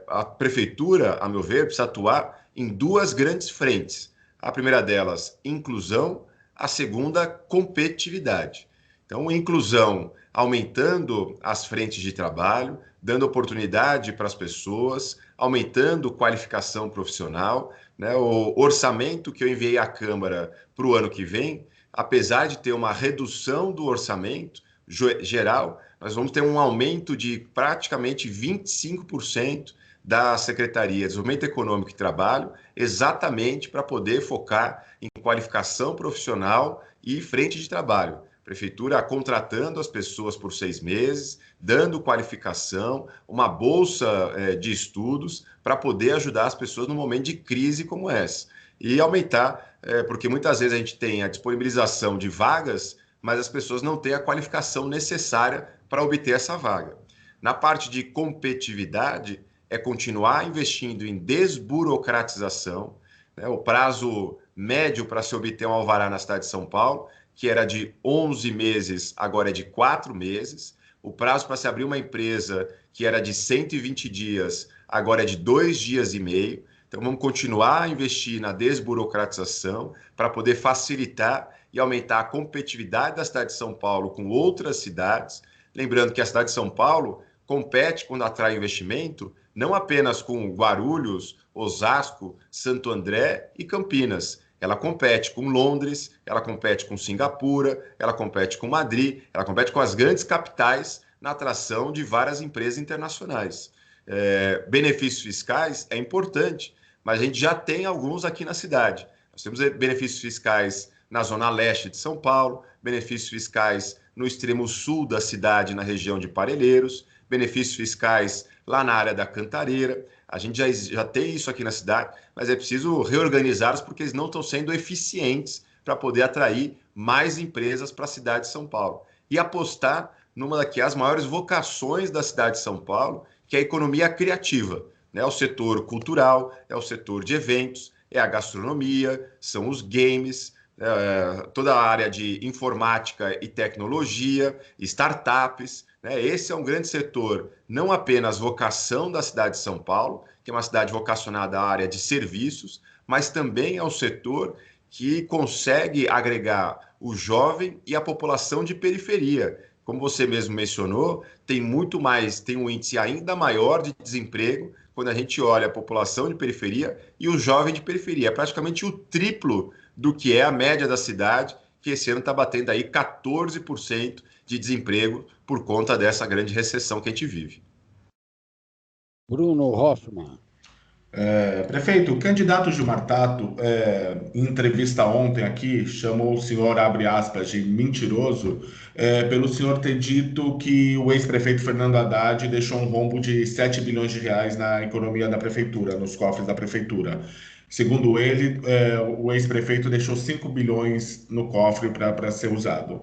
A Prefeitura, a meu ver, precisa atuar em 2 grandes frentes. A primeira delas, inclusão, a segunda, competitividade. Então, inclusão, aumentando as frentes de trabalho, dando oportunidade para as pessoas, aumentando qualificação profissional, né? O orçamento que eu enviei à Câmara para o ano que vem, apesar de ter uma redução do orçamento geral, nós vamos ter um aumento de praticamente 25% da Secretaria de Desenvolvimento Econômico e Trabalho, exatamente para poder focar em qualificação profissional e frente de trabalho. Prefeitura contratando as pessoas por 6 meses, dando qualificação, uma bolsa de estudos para poder ajudar as pessoas num momento de crise como essa. E aumentar, porque muitas vezes a gente tem a disponibilização de vagas, mas as pessoas não têm a qualificação necessária para obter essa vaga. Na parte de competitividade, é continuar investindo em desburocratização, né? O prazo médio para se obter um alvará na cidade de São Paulo, que era de 11 meses, agora é de 4 meses. O prazo para se abrir uma empresa, que era de 120 dias, agora é de 2 dias e meio. Então, vamos continuar a investir na desburocratização para poder facilitar e aumentar a competitividade da cidade de São Paulo com outras cidades. Lembrando que a cidade de São Paulo compete, quando atrai investimento, não apenas com Guarulhos, Osasco, Santo André e Campinas. Ela compete com Londres, ela compete com Singapura, ela compete com Madrid, ela compete com as grandes capitais na atração de várias empresas internacionais. Benefícios fiscais é importante, mas a gente já tem alguns aqui na cidade. Nós temos benefícios fiscais na zona leste de São Paulo, benefícios fiscais no extremo sul da cidade, na região de Parelheiros, benefícios fiscais lá na área da Cantareira. A gente já tem isso aqui na cidade, mas é preciso reorganizá-los porque eles não estão sendo eficientes para poder atrair mais empresas para a cidade de São Paulo. E apostar numa das maiores vocações da cidade de São Paulo, que é a economia criativa, né? É o setor cultural, é o setor de eventos, é a gastronomia, são os games, toda a área de informática e tecnologia, startups, né? Esse é um grande setor, não apenas vocação da cidade de São Paulo, que é uma cidade vocacionada à área de serviços, mas também é o setor que consegue agregar o jovem e a população de periferia. Como você mesmo mencionou, tem um índice ainda maior de desemprego quando a gente olha a população de periferia e o jovem de periferia. É praticamente o triplo do que é a média da cidade, que esse ano está batendo aí 14% de desemprego por conta dessa grande recessão que a gente vive. Bruno Hoffman. Prefeito, o candidato Gilmar Tato, em entrevista ontem aqui, chamou o senhor, abre aspas, de mentiroso, pelo senhor ter dito que o ex-prefeito Fernando Haddad deixou um rombo de 7 bilhões de reais na economia da prefeitura, nos cofres da prefeitura. Segundo ele, o ex-prefeito deixou 5 bilhões no cofre para ser usado.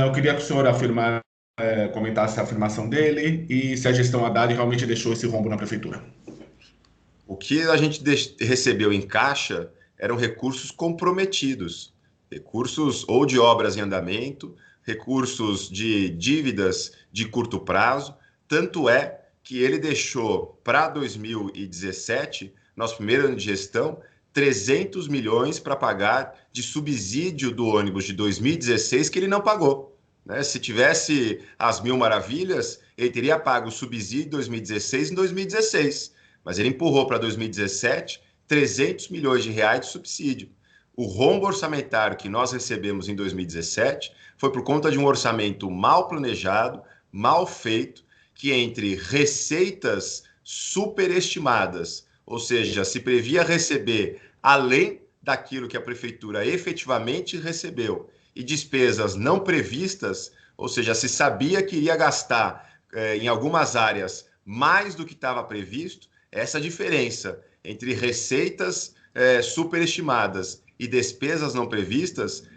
Eu queria que o senhor comentasse a afirmação dele e se a gestão Haddad realmente deixou esse rombo na prefeitura. O que a gente recebeu em caixa eram recursos comprometidos, recursos ou de obras em andamento, recursos de dívidas de curto prazo. Tanto é que ele deixou para 2017, nosso primeiro ano de gestão, 300 milhões para pagar de subsídio do ônibus de 2016 que ele não pagou, né? Se tivesse as 1.000 maravilhas, ele teria pago o subsídio de 2016 em 2016. Mas ele empurrou para 2017 300 milhões de reais de subsídio. O rombo orçamentário que nós recebemos em 2017 foi por conta de um orçamento mal planejado, mal feito, que entre receitas superestimadas, ou seja, se previa receber além daquilo que a prefeitura efetivamente recebeu, e despesas não previstas, ou seja, se sabia que iria gastar em algumas áreas mais do que estava previsto, essa diferença entre receitas superestimadas e despesas não previstas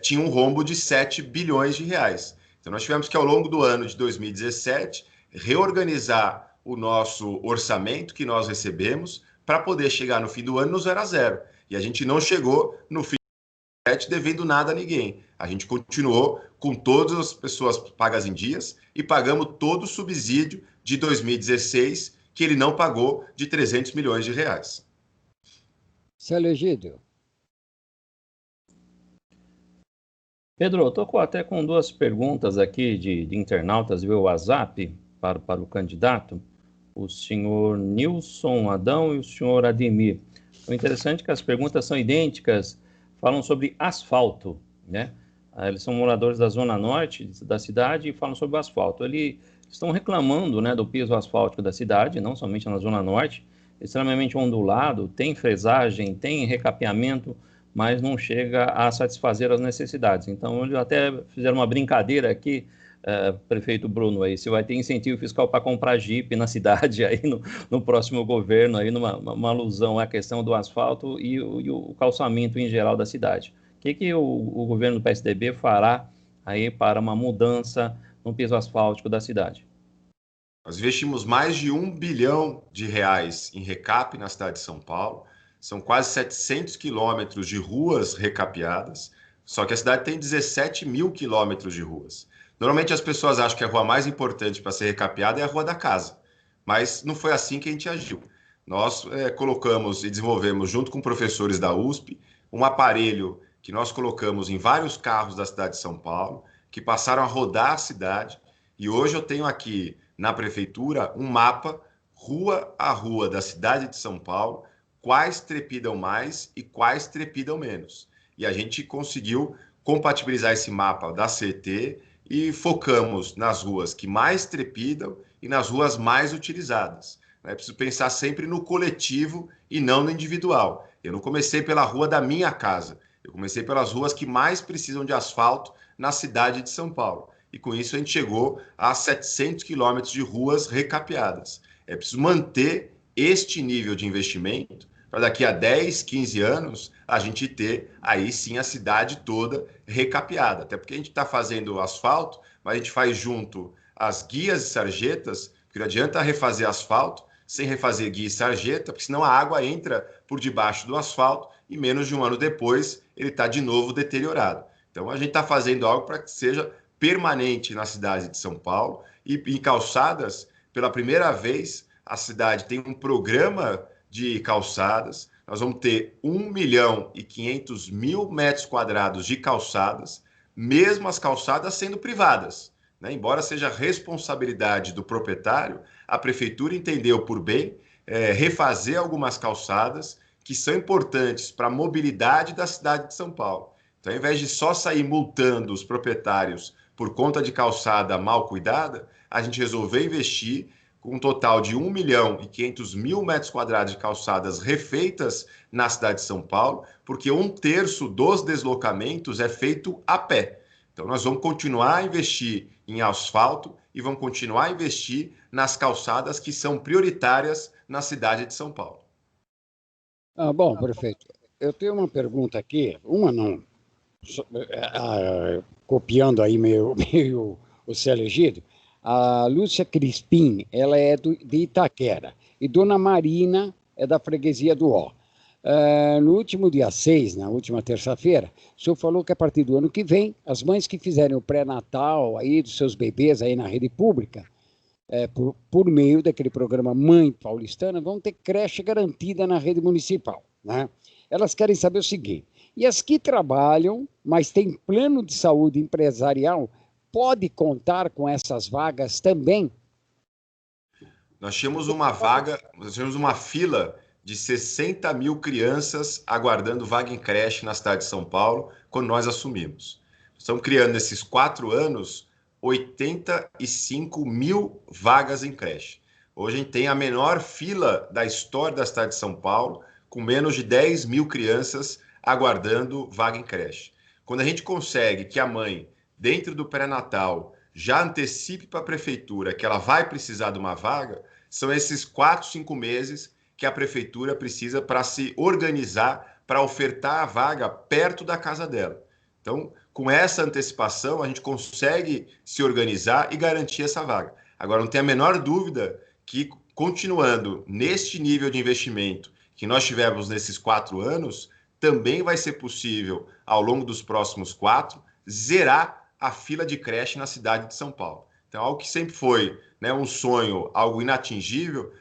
tinha um rombo de 7 bilhões de reais. Então, nós tivemos que, ao longo do ano de 2017, reorganizar o nosso orçamento que nós recebemos para poder chegar no fim do ano no 0 a 0. E a gente não chegou no fim do 2017 devendo nada a ninguém. A gente continuou com todas as pessoas pagas em dias e pagamos todo o subsídio de 2016 que ele não pagou, de 300 milhões de reais. Célio Egídio. Pedro, eu estou até com duas perguntas aqui de internautas via WhatsApp para o candidato, o senhor Nilson Adão e o senhor Ademir. O interessante é que as perguntas são idênticas, falam sobre asfalto, né? Eles são moradores da zona norte da cidade e falam sobre o asfalto. Eles estão reclamando, né, do piso asfáltico da cidade, não somente na zona norte, extremamente ondulado, tem fresagem, tem recapeamento, mas não chega a satisfazer as necessidades. Então, eles até fizeram uma brincadeira aqui, prefeito Bruno, aí, se vai ter incentivo fiscal para comprar Jeep na cidade aí no próximo governo, aí uma alusão à questão do asfalto e o calçamento em geral da cidade. O que o governo do PSDB fará aí para uma mudança no piso asfáltico da cidade? Nós investimos mais de 1 bilhão de reais em recap na cidade de São Paulo. São quase 700 quilômetros de ruas recapeadas, só que a cidade tem 17 mil quilômetros de ruas. Normalmente as pessoas acham que a rua mais importante para ser recapeada é a Rua da Casa, mas não foi assim que a gente agiu. Nós colocamos e desenvolvemos, junto com professores da USP, um aparelho que nós colocamos em vários carros da cidade de São Paulo, que passaram a rodar a cidade, e hoje eu tenho aqui na prefeitura um mapa, rua a rua da cidade de São Paulo, quais trepidam mais e quais trepidam menos. E a gente conseguiu compatibilizar esse mapa da CET e focamos nas ruas que mais trepidam e nas ruas mais utilizadas. É preciso pensar sempre no coletivo e não no individual. Eu não comecei pela rua da minha casa, eu comecei pelas ruas que mais precisam de asfalto na cidade de São Paulo. E com isso a gente chegou a 700 quilômetros de ruas recapeadas. É preciso manter este nível de investimento para daqui a 10, 15 anos a gente ter aí sim a cidade toda recapeada. Até porque a gente está fazendo asfalto, mas a gente faz junto as guias e sarjetas, porque não adianta refazer asfalto sem refazer guia e sarjeta, porque senão a água entra por debaixo do asfalto e menos de um ano depois ele está de novo deteriorado. Então a gente está fazendo algo para que seja permanente na cidade de São Paulo e em calçadas, pela primeira vez, a cidade tem um programa de calçadas. Nós vamos ter 1.500.000 metros quadrados de calçadas, mesmo as calçadas sendo privadas, né? Embora seja responsabilidade do proprietário, a prefeitura entendeu por bem refazer algumas calçadas que são importantes para a mobilidade da cidade de São Paulo. Então, ao invés de só sair multando os proprietários por conta de calçada mal cuidada, a gente resolveu investir com um total de 1.500.000 metros quadrados de calçadas refeitas na cidade de São Paulo, porque 1/3 dos deslocamentos é feito a pé. Então, nós vamos continuar a investir em asfalto e vamos continuar a investir nas calçadas que são prioritárias na cidade de São Paulo. Bom, prefeito, eu tenho uma pergunta aqui, uma não, copiando aí meio o Célio Egídio. A Lúcia Crispim, ela é de Itaquera, e Dona Marina é da freguesia do Ó. No último dia 6, na última terça-feira, o senhor falou que a partir do ano que vem, as mães que fizerem o pré-natal aí dos seus bebês aí na rede pública, por meio daquele programa Mãe Paulistana, vão ter creche garantida na rede municipal, né? Elas querem saber o seguinte: e as que trabalham, mas têm plano de saúde empresarial, pode contar com essas vagas também? Nós tínhamos uma fila de 60.000 crianças aguardando vaga em creche na cidade de São Paulo, quando nós assumimos. Estamos criando, nesses 4 anos, 85.000 vagas em creche. Hoje a gente tem a menor fila da história da cidade de São Paulo, com menos de 10.000 crianças aguardando vaga em creche. Quando a gente consegue que a mãe, dentro do pré-natal, já antecipe para a prefeitura que ela vai precisar de uma vaga, são esses 4, 5 meses que a prefeitura precisa para se organizar, para ofertar a vaga perto da casa dela. Então, com essa antecipação, a gente consegue se organizar e garantir essa vaga. Agora, não tem a menor dúvida que, continuando neste nível de investimento que nós tivemos nesses 4 anos, também vai ser possível, ao longo dos próximos 4, zerar a fila de creche na cidade de São Paulo. Então, algo que sempre foi, né, um sonho, algo inatingível,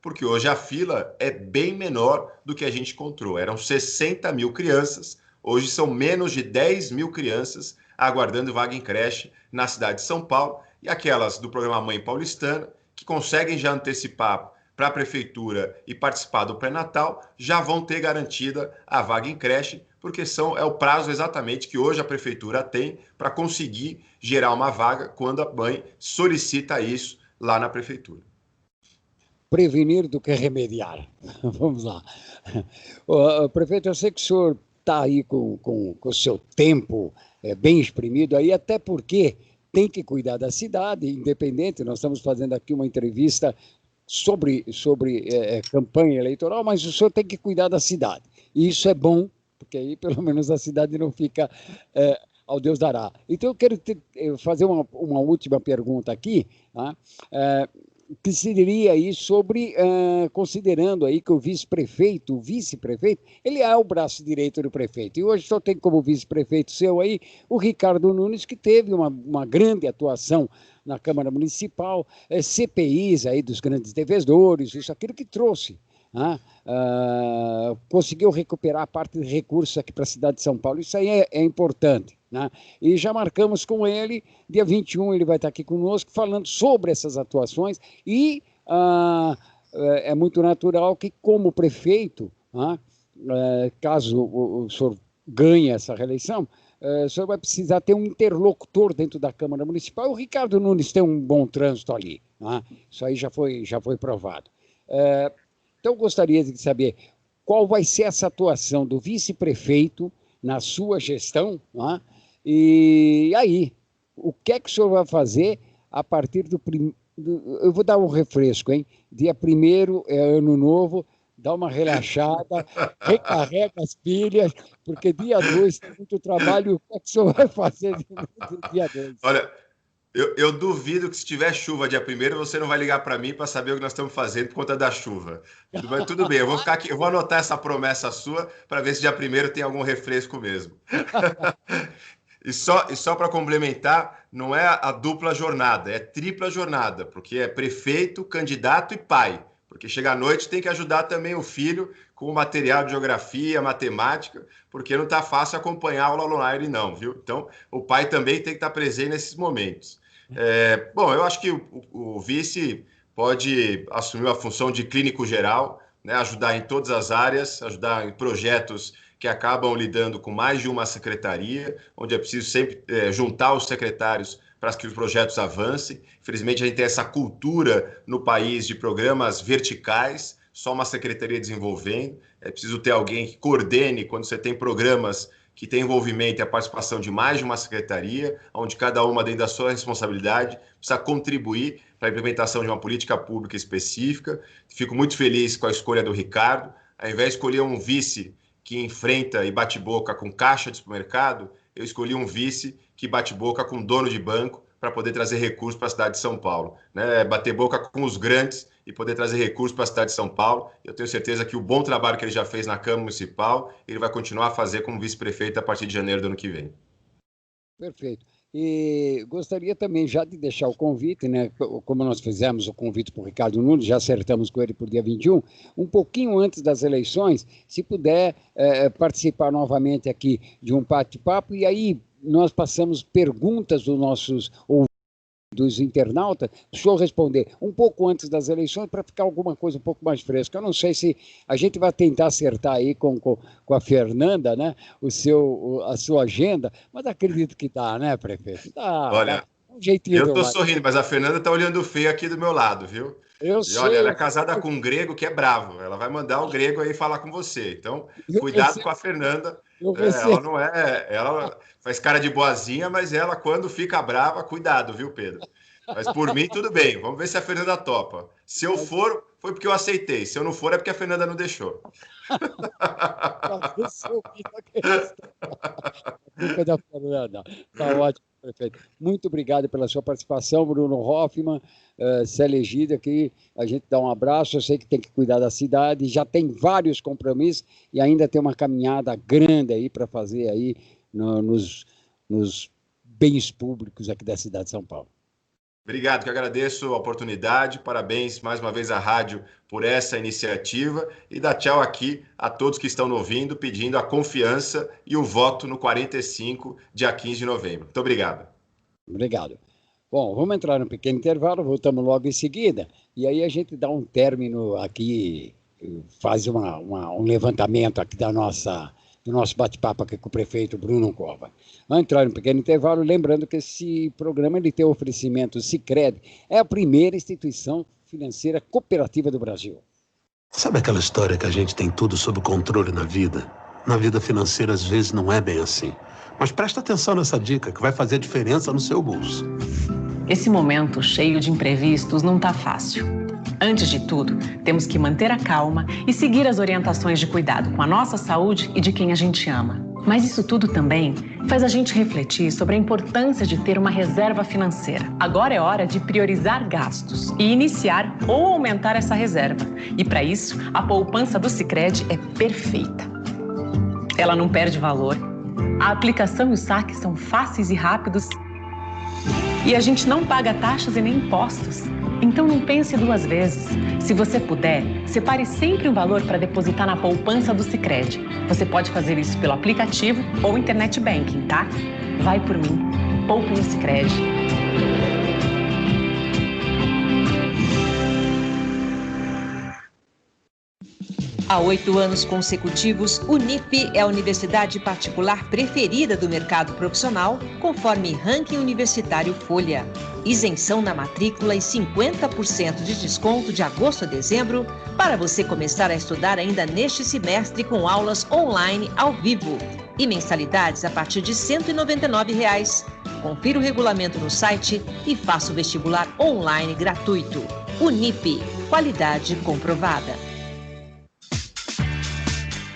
porque hoje a fila é bem menor do que a gente encontrou. Eram 60.000 crianças, hoje são menos de 10.000 crianças aguardando vaga em creche na cidade de São Paulo, e aquelas do programa Mãe Paulistana, que conseguem já antecipar para a prefeitura e participar do pré-natal, já vão ter garantida a vaga em creche, porque é o prazo exatamente que hoje a prefeitura tem para conseguir gerar uma vaga quando a mãe solicita isso lá na prefeitura. Prevenir do que remediar. Vamos lá. Prefeito, eu sei que o senhor está aí com o seu tempo bem exprimido aí, até porque tem que cuidar da cidade, independente. Nós estamos fazendo aqui uma entrevista sobre campanha eleitoral, mas o senhor tem que cuidar da cidade. E isso é bom, porque aí pelo menos a cidade não fica ao Deus dará. Então eu quero fazer uma última pergunta aqui, tá? Que seria aí sobre, considerando aí que o vice-prefeito, ele é o braço direito do prefeito. E hoje só tem como vice-prefeito seu aí o Ricardo Nunes, que teve uma grande atuação na Câmara Municipal, CPIs aí dos grandes devedores, isso, aquilo que trouxe. Conseguiu recuperar parte de recursos aqui para a cidade de São Paulo. Isso aí é importante, né? E já marcamos com ele, dia 21 ele vai estar aqui conosco falando sobre essas atuações e é muito natural que, como prefeito, caso o senhor ganhe essa reeleição, o senhor vai precisar ter um interlocutor dentro da Câmara Municipal. O Ricardo Nunes tem um bom trânsito ali, né? Isso aí já foi provado. Então, eu gostaria de saber qual vai ser essa atuação do vice-prefeito na sua gestão, né? E aí, o que é que o senhor vai fazer a partir eu vou dar um refresco, hein? Dia 1º é ano novo, dá uma relaxada, recarrega as pilhas, porque dia 2 tem muito trabalho. O que é que o senhor vai fazer no dia 2? Olha, eu duvido que se tiver chuva dia 1º, você não vai ligar para mim para saber o que nós estamos fazendo por conta da chuva. Mas tudo bem, eu vou ficar aqui, eu vou anotar essa promessa sua para ver se dia 1º tem algum refresco mesmo. E só para complementar, não é a dupla jornada, é tripla jornada, porque é prefeito, candidato e pai. Porque chega à noite tem que ajudar também o filho com o material de geografia, matemática, porque não está fácil acompanhar a aula online não, viu? Então, o pai também tem que estar presente nesses momentos. Bom, eu acho que o vice pode assumir a função de clínico geral, né, ajudar em todas as áreas, ajudar em projetos que acabam lidando com mais de uma secretaria, onde é preciso sempre juntar os secretários para que os projetos avancem. Infelizmente, a gente tem essa cultura no país de programas verticais, só uma secretaria desenvolvendo. É preciso ter alguém que coordene quando você tem programas que tem envolvimento e a participação de mais de uma secretaria, onde cada uma, dentro da sua responsabilidade, precisa contribuir para a implementação de uma política pública específica. Fico muito feliz com a escolha do Ricardo. Ao invés de escolher um vice que enfrenta e bate boca com caixa de supermercado, eu escolhi um vice que bate boca com dono de banco para poder trazer recursos para a cidade de São Paulo, né? Bater boca com os grandes e poder trazer recursos para a cidade de São Paulo. Eu tenho certeza que o bom trabalho que ele já fez na Câmara Municipal, ele vai continuar a fazer como vice-prefeito a partir de janeiro do ano que vem. Perfeito. E gostaria também já de deixar o convite, né? Como nós fizemos o convite para o Ricardo Nunes, já acertamos com ele para o dia 21, um pouquinho antes das eleições, se puder participar novamente aqui de um bate-papo, e aí nós passamos perguntas dos nossos ouvintes, dos internautas, o senhor responder um pouco antes das eleições para ficar alguma coisa um pouco mais fresca. Eu não sei se a gente vai tentar acertar aí com a Fernanda, né, a sua agenda, mas acredito que dá, né, prefeito? Olha, um jeitinho. Eu estou sorrindo, mas a Fernanda está olhando feio aqui do meu lado, viu? Olha, ela é casada com um grego que é bravo. Ela vai mandar o grego aí falar com você. Então, cuidado com a Fernanda. Ela não ela faz cara de boazinha, mas ela, quando fica brava, cuidado, viu, Pedro? Mas por mim, tudo bem. Vamos ver se a Fernanda topa. Se eu for, foi porque eu aceitei. Se eu não for, é porque a Fernanda não deixou. Tá ótimo, prefeito. Muito obrigado pela sua participação, Bruno Hoffmann, Célia Egídio aqui. A gente dá um abraço. Eu sei que tem que cuidar da cidade, já tem vários compromissos e ainda tem uma caminhada grande aí para fazer aí nos bens públicos aqui da cidade de São Paulo. Obrigado, que agradeço a oportunidade. Parabéns mais uma vez à rádio por essa iniciativa e dá tchau aqui a todos que estão nos ouvindo, pedindo a confiança e o voto no 45, dia 15 de novembro. Muito obrigado. Obrigado. Bom, vamos entrar num pequeno intervalo, voltamos logo em seguida, e aí a gente dá um término aqui, faz um levantamento aqui do nosso bate-papo aqui com o prefeito Bruno Cova. Vamos entrar num pequeno intervalo, lembrando que esse programa ele tem oferecimento Sicredi, é a primeira instituição financeira cooperativa do Brasil. Sabe aquela história que a gente tem tudo sob controle na vida? Na vida financeira, às vezes, não é bem assim. Mas presta atenção nessa dica que vai fazer diferença no seu bolso. Esse momento cheio de imprevistos não tá fácil. Antes de tudo, temos que manter a calma e seguir as orientações de cuidado com a nossa saúde e de quem a gente ama. Mas isso tudo também faz a gente refletir sobre a importância de ter uma reserva financeira. Agora é hora de priorizar gastos e iniciar ou aumentar essa reserva. E para isso, a poupança do Sicredi é perfeita. Ela não perde valor. A aplicação e o saque são fáceis e rápidos. E a gente não paga taxas e nem impostos. Então não pense duas vezes. Se você puder, separe sempre um valor para depositar na poupança do Sicredi. Você pode fazer isso pelo aplicativo ou internet banking, tá? Vai por mim. Poupe no Sicredi. Há 8 anos consecutivos, Unip é a universidade particular preferida do mercado profissional, conforme ranking universitário Folha. Isenção na matrícula e 50% de desconto de agosto a dezembro para você começar a estudar ainda neste semestre com aulas online ao vivo. E mensalidades a partir de R$ 199. Confira o regulamento no site e faça o vestibular online gratuito. Unip, qualidade comprovada.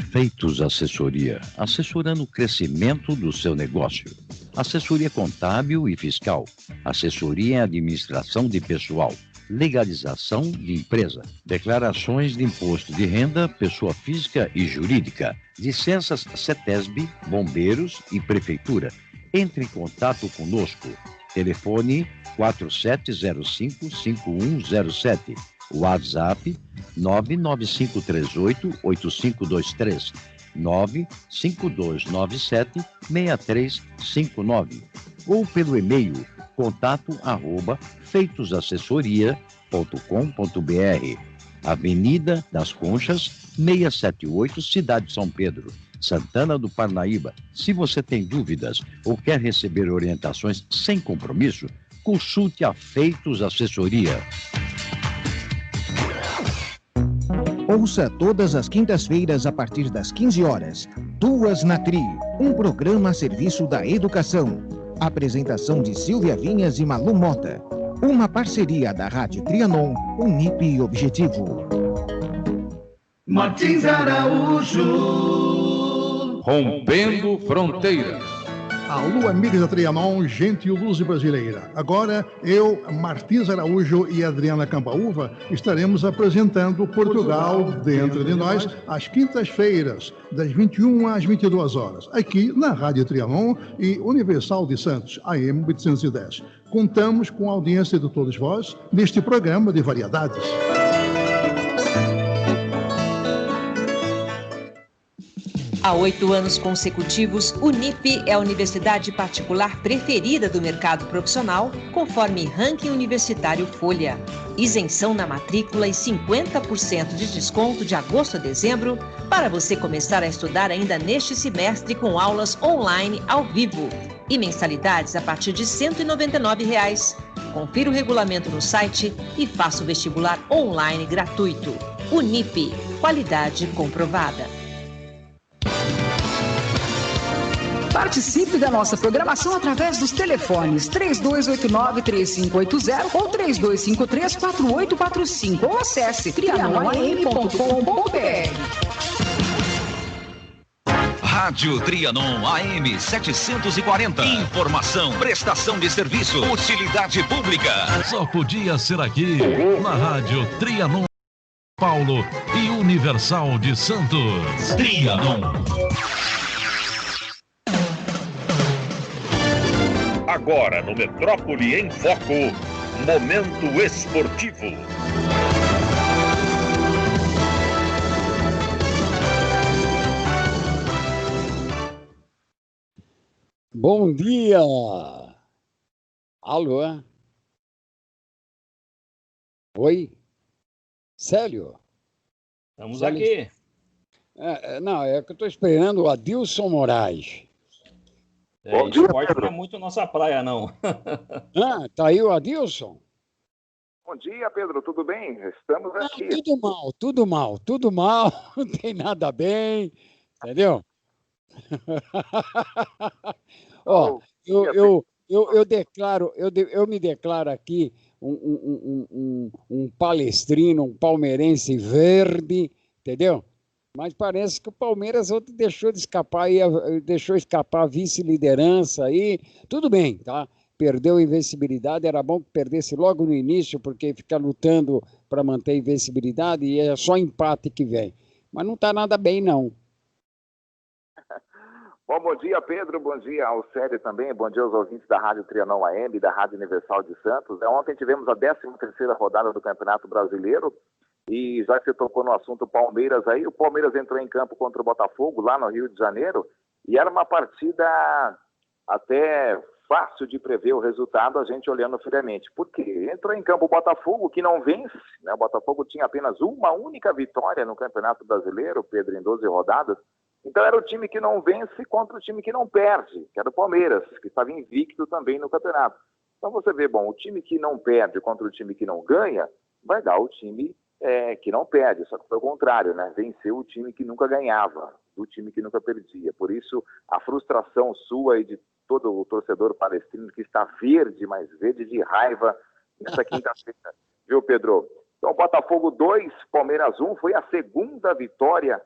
Feitos Assessoria, assessorando o crescimento do seu negócio. Assessoria contábil e fiscal, assessoria em administração de pessoal, legalização de empresa, declarações de imposto de renda, pessoa física e jurídica, licenças CETESB, bombeiros e prefeitura. Entre em contato conosco. Telefone 4705-5107. WhatsApp 99538-8523, 95297-6359 ou pelo e-mail contato@feitosassessoria.com.br. Avenida das Conchas, 678, Cidade de São Pedro, Santana do Parnaíba. Se você tem dúvidas ou quer receber orientações sem compromisso, consulte a Feitos Assessoria. Ouça todas as quintas-feiras a partir das 15 horas. Duas na Tri, um programa a serviço da educação. Apresentação de Silvia Vinhas e Malu Mota. Uma parceria da Rádio Trianon, Unip e Objetivo. Martins Araújo. Rompendo Fronteiras. Alô, amigos da Trianon, gente e luz brasileira. Agora, eu, Martins Araújo e Adriana Campaúva estaremos apresentando Portugal dentro de nós às quintas-feiras, das 21 às 22 horas, aqui na Rádio Trianon e Universal de Santos, AM 810. Contamos com a audiência de todos vós neste programa de variedades. Há 8 anos consecutivos, Unip é a universidade particular preferida do mercado profissional, conforme ranking universitário Folha. Isenção na matrícula e 50% de desconto de agosto a dezembro para você começar a estudar ainda neste semestre com aulas online ao vivo. E mensalidades a partir de R$ 199. Confira o regulamento no site e faça o vestibular online gratuito. Unip, qualidade comprovada. Participe da nossa programação através dos telefones 3289-3580 ou 3253-4845 ou acesse trianoam.com.br. Rádio Trianon AM 740. Informação, prestação de serviço, utilidade pública. Só podia ser aqui na Rádio Trianon Paulo e Universal de Santos. Trianon. Agora no Metrópole em Foco, Momento Esportivo. Bom dia! Alô? Oi? Célio? Estamos Célio? aqui. Não, é que eu estou esperando o Adilson Moraes. Esporte não é muito nossa praia, não. Tá aí o Adilson? Bom dia, Pedro, tudo bem? Estamos aqui. Tudo mal, não tem nada bem, entendeu? Ó, eu me declaro aqui um palestrino, um palmeirense verde, entendeu? Mas parece que o Palmeiras ontem deixou escapar a vice-liderança aí. Tudo bem, tá? Perdeu a invencibilidade, era bom que perdesse logo no início, porque fica lutando para manter a invencibilidade e é só empate que vem. Mas não está nada bem, não. Bom dia, Pedro. Bom dia ao Célio também. Bom dia aos ouvintes da Rádio Trianon AM, da Rádio Universal de Santos. Ontem tivemos a 13ª rodada do Campeonato Brasileiro. E já que você tocou no assunto Palmeiras aí, o Palmeiras entrou em campo contra o Botafogo, lá no Rio de Janeiro, e era uma partida até fácil de prever o resultado a gente olhando friamente. Por quê? Entrou em campo o Botafogo, que não vence, né? O Botafogo tinha apenas uma única vitória no Campeonato Brasileiro, Pedro, em 12 rodadas. Então era o time que não vence contra o time que não perde, que era o Palmeiras, que estava invicto também no campeonato. Então você vê, bom, o time que não perde contra o time que não ganha, vai dar o time que não perde, só que foi o contrário, né? Venceu o time que nunca ganhava, do time que nunca perdia. Por isso, a frustração sua e de todo o torcedor palestrino que está verde, mas verde de raiva, nessa quinta-feira. Viu, Pedro? Então, Botafogo 2, Palmeiras 1, foi a segunda vitória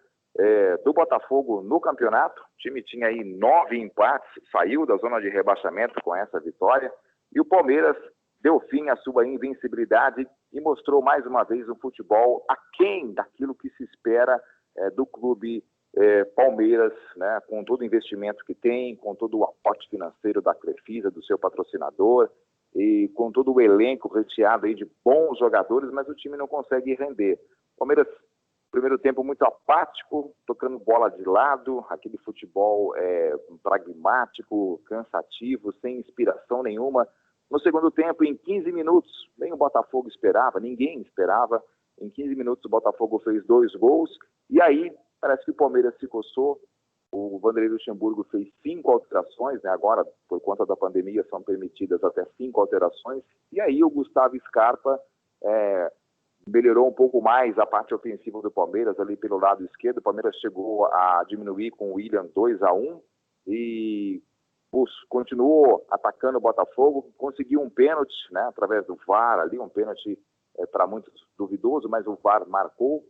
do Botafogo no campeonato. O time tinha aí 9 empates, saiu da zona de rebaixamento com essa vitória. E o Palmeiras deu fim à sua invencibilidade e mostrou mais uma vez um futebol aquém daquilo que se espera do clube Palmeiras, né, com todo o investimento que tem, com todo o aporte financeiro da Crefisa, do seu patrocinador, e com todo o elenco recheado aí de bons jogadores, mas o time não consegue render. Palmeiras, primeiro tempo muito apático, tocando bola de lado, aquele futebol pragmático, cansativo, sem inspiração nenhuma. No segundo tempo, em 15 minutos, nem o Botafogo esperava, ninguém esperava. Em 15 minutos o Botafogo fez 2 gols, e aí parece que o Palmeiras se coçou. O Vanderlei Luxemburgo fez 5 alterações, né? Agora, por conta da pandemia, são permitidas até 5 alterações. E aí o Gustavo Scarpa melhorou um pouco mais a parte ofensiva do Palmeiras, ali pelo lado esquerdo. O Palmeiras chegou a diminuir com o William 2-1 e continuou atacando o Botafogo, conseguiu um pênalti, né, através do VAR ali, um pênalti para muitos duvidoso, mas o VAR marcou.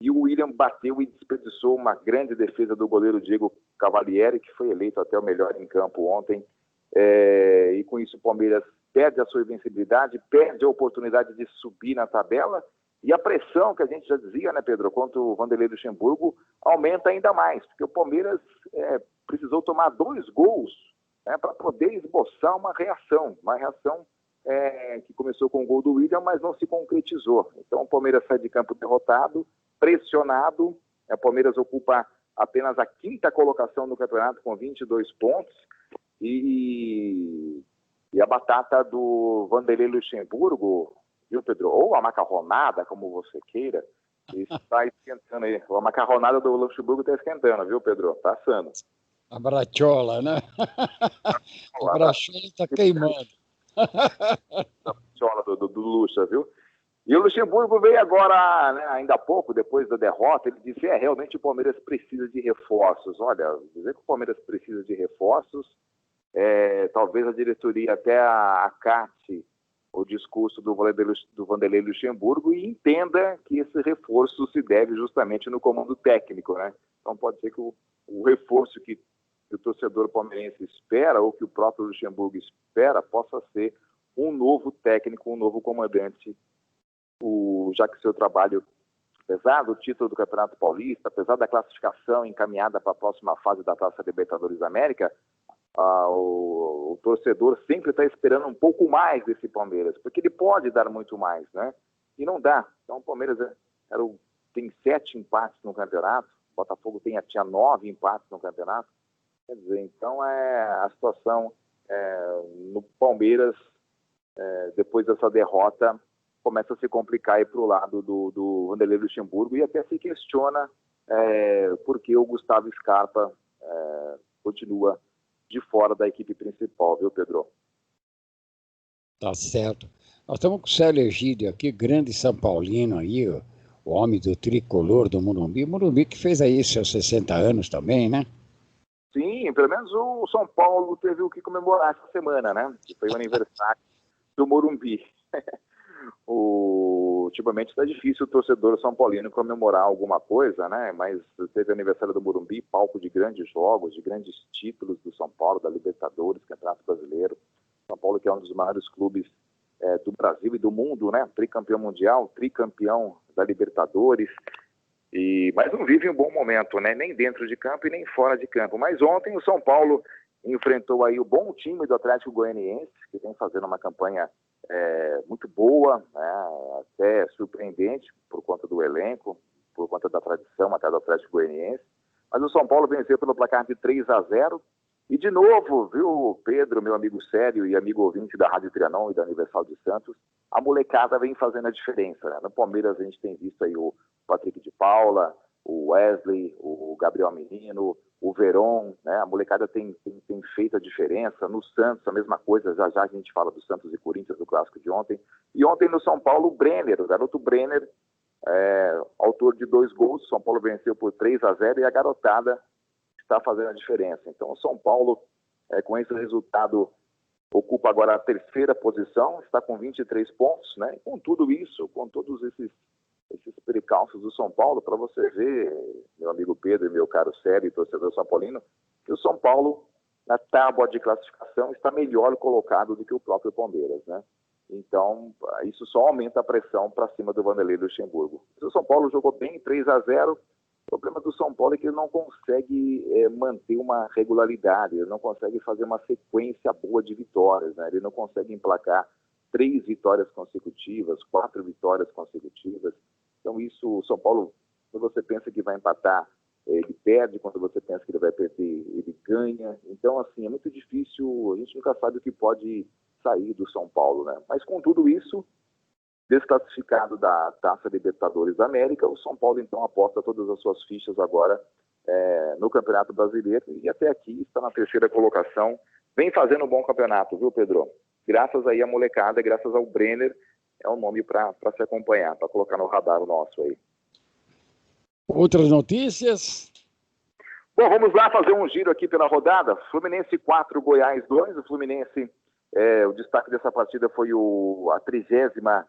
E o William bateu e desperdiçou uma grande defesa do goleiro Diego Cavalieri, que foi eleito até o melhor em campo ontem. E com isso o Palmeiras perde a sua invencibilidade, perde a oportunidade de subir na tabela. E a pressão que a gente já dizia, né, Pedro, contra o Vanderlei Luxemburgo, aumenta ainda mais, porque o Palmeiras precisou tomar 2 gols, né, para poder esboçar uma reação que começou com o gol do William, mas não se concretizou. Então o Palmeiras sai de campo derrotado, pressionado. O Palmeiras ocupa apenas a 5ª colocação no campeonato com 22 pontos e a batata do Vanderlei Luxemburgo, viu, Pedro? Ou a macarronada, como você queira, está esquentando aí. A macarronada do Luxemburgo está esquentando, viu, Pedro? Está assando. A brachola, né? A brachola está queimando. A brachola do Luxa, viu? E o Luxemburgo veio agora, né, ainda há pouco, depois da derrota, ele disse, realmente o Palmeiras precisa de reforços. Olha, dizer que o Palmeiras precisa de reforços, talvez a diretoria até acate o discurso do Vanderlei Luxemburgo e entenda que esse reforço se deve justamente no comando técnico, né? Então pode ser que o reforço que o torcedor palmeirense espera, ou que o próprio Luxemburgo espera, possa ser um novo técnico, um novo comandante, já que seu trabalho, apesar do título do Campeonato Paulista, apesar da classificação encaminhada para a próxima fase da Taça Libertadores da América, o torcedor sempre está esperando um pouco mais desse Palmeiras, porque ele pode dar muito mais, né? E não dá. Então o Palmeiras tem 7 empates no campeonato, o Botafogo tinha 9 empates no campeonato. Quer dizer, então a situação no Palmeiras, depois dessa derrota, começa a se complicar aí para o lado do Vanderlei Luxemburgo, e até se questiona por que o Gustavo Scarpa continua de fora da equipe principal, viu, Pedro? Tá certo. Nós estamos com o Célio Egídio aqui, grande São Paulino aí, o homem do tricolor do Morumbi. Morumbi que fez aí seus 60 anos também, né? Sim, pelo menos o São Paulo teve o que comemorar essa semana, né? Que foi o aniversário do Morumbi. Ultimamente está difícil o torcedor São Paulino comemorar alguma coisa, né? Mas teve o aniversário do Morumbi, palco de grandes jogos, de grandes títulos do São Paulo, da Libertadores, Campeonato Brasileiro. São Paulo, que é um dos maiores clubes do Brasil e do mundo, né? Tricampeão mundial, tricampeão da Libertadores. Mas não vive um bom momento, né? Nem dentro de campo e nem fora de campo. Mas ontem o São Paulo enfrentou aí o bom time do Atlético Goianiense, que vem fazendo uma campanha muito boa, né? Até surpreendente por conta do elenco, por conta da tradição até do Atlético Goianiense. Mas o São Paulo venceu pelo placar de 3-0 E de novo, viu, Pedro, meu amigo sério e amigo ouvinte da Rádio Trianon e da Universal de Santos, a molecada vem fazendo a diferença, né? No Palmeiras a gente tem visto aí o Patrick de Paula, o Wesley, o Gabriel Menino, o Veron, né? A molecada tem feito a diferença. No Santos, a mesma coisa, já a gente fala do Santos e Corinthians, do clássico de ontem. E ontem no São Paulo, o Brenner, o garoto Brenner, autor de 2 gols. São Paulo venceu por 3-0 e a garotada está fazendo a diferença. Então o São Paulo, com esse resultado, ocupa agora a 3ª posição, está com 23 pontos, né? E com tudo isso, com todos esses percalços do São Paulo, para você ver, meu amigo Pedro e meu caro Sérgio, torcedor são paulino, que o São Paulo, na tábua de classificação, está melhor colocado do que o próprio Palmeiras, né? Então, isso só aumenta a pressão para cima do Vanderlei Luxemburgo. O São Paulo jogou bem, 3-0. O problema do São Paulo é que ele não consegue manter uma regularidade, ele não consegue fazer uma sequência boa de vitórias, né? Ele não consegue emplacar 3 vitórias consecutivas, 4 vitórias consecutivas. Então isso, o São Paulo, quando você pensa que vai empatar, ele perde, quando você pensa que ele vai perder, ele ganha. Então, assim, é muito difícil, a gente nunca sabe o que pode sair do São Paulo, né? Mas com tudo isso, desclassificado da Taça Libertadores da América, o São Paulo então aposta todas as suas fichas agora no Campeonato Brasileiro e até aqui está na 3ª colocação, vem fazendo um bom campeonato, viu, Pedro? Graças aí à molecada, graças ao Brenner, é um nome para se acompanhar, para colocar no radar o nosso aí. Outras notícias? Bom, vamos lá fazer um giro aqui pela rodada. Fluminense 4, Goiás 2. O Fluminense, o destaque dessa partida foi a 30ª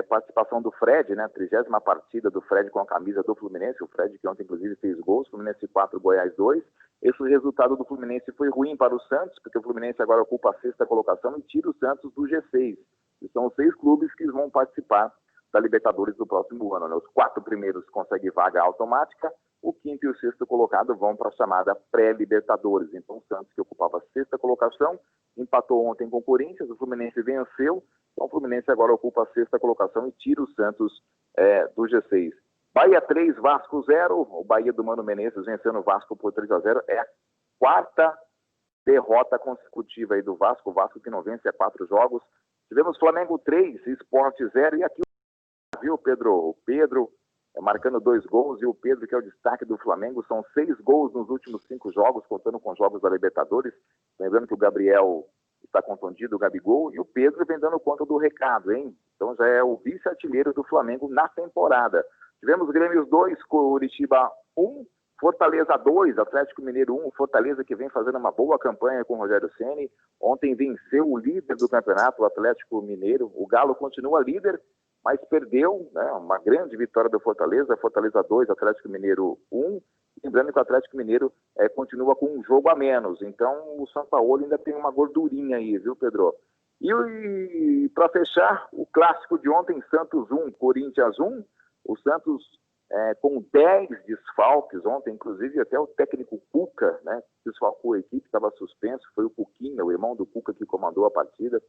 participação do Fred, né? A 30ª partida do Fred com a camisa do Fluminense. O Fred que ontem, inclusive, fez gols. Fluminense 4, Goiás 2. Esse resultado do Fluminense foi ruim para o Santos, porque o Fluminense agora ocupa a 6ª colocação e tira o Santos do G6. Que são os 6 clubes que vão participar da Libertadores do próximo ano, né? Os 4 primeiros conseguem vaga automática, o 5º e o 6º colocado vão para a chamada pré-Libertadores. Então o Santos, que ocupava a 6ª colocação, empatou ontem com o Corinthians, o Fluminense venceu, então o Fluminense agora ocupa a 6ª colocação e tira o Santos do G6. Bahia 3, Vasco 0, o Bahia do Mano Menezes vencendo o Vasco por 3-0, é a 4ª derrota consecutiva aí do Vasco, o Vasco que não vence há 4 jogos. Tivemos Flamengo 3, Sport 0, e aqui viu, Pedro? O Pedro marcando 2 gols, e o Pedro, que é o destaque do Flamengo, são 6 gols nos últimos 5 jogos, contando com jogos da Libertadores. Lembrando que o Gabriel está contundido, o Gabigol, e o Pedro vem dando conta do recado, hein? Então já é o vice-artilheiro do Flamengo na temporada. Tivemos Grêmio 2, Curitiba 1, Fortaleza 2, Atlético Mineiro 1, Fortaleza que vem fazendo uma boa campanha com o Rogério Ceni. Ontem venceu o líder do campeonato, o Atlético Mineiro. O Galo continua líder, mas perdeu, né, uma grande vitória do Fortaleza. Fortaleza 2, Atlético Mineiro 1. Lembrando que o Atlético Mineiro continua com um jogo a menos. Então o São Paulo ainda tem uma gordurinha aí, viu, Pedro? E para fechar, o clássico de ontem, Santos 1, Corinthians 1. O Santos com 10 desfalques ontem, inclusive até o técnico Cuca, né, desfalcou a equipe, estava suspenso, foi o Cuquinha, o irmão do Cuca, que comandou a partida.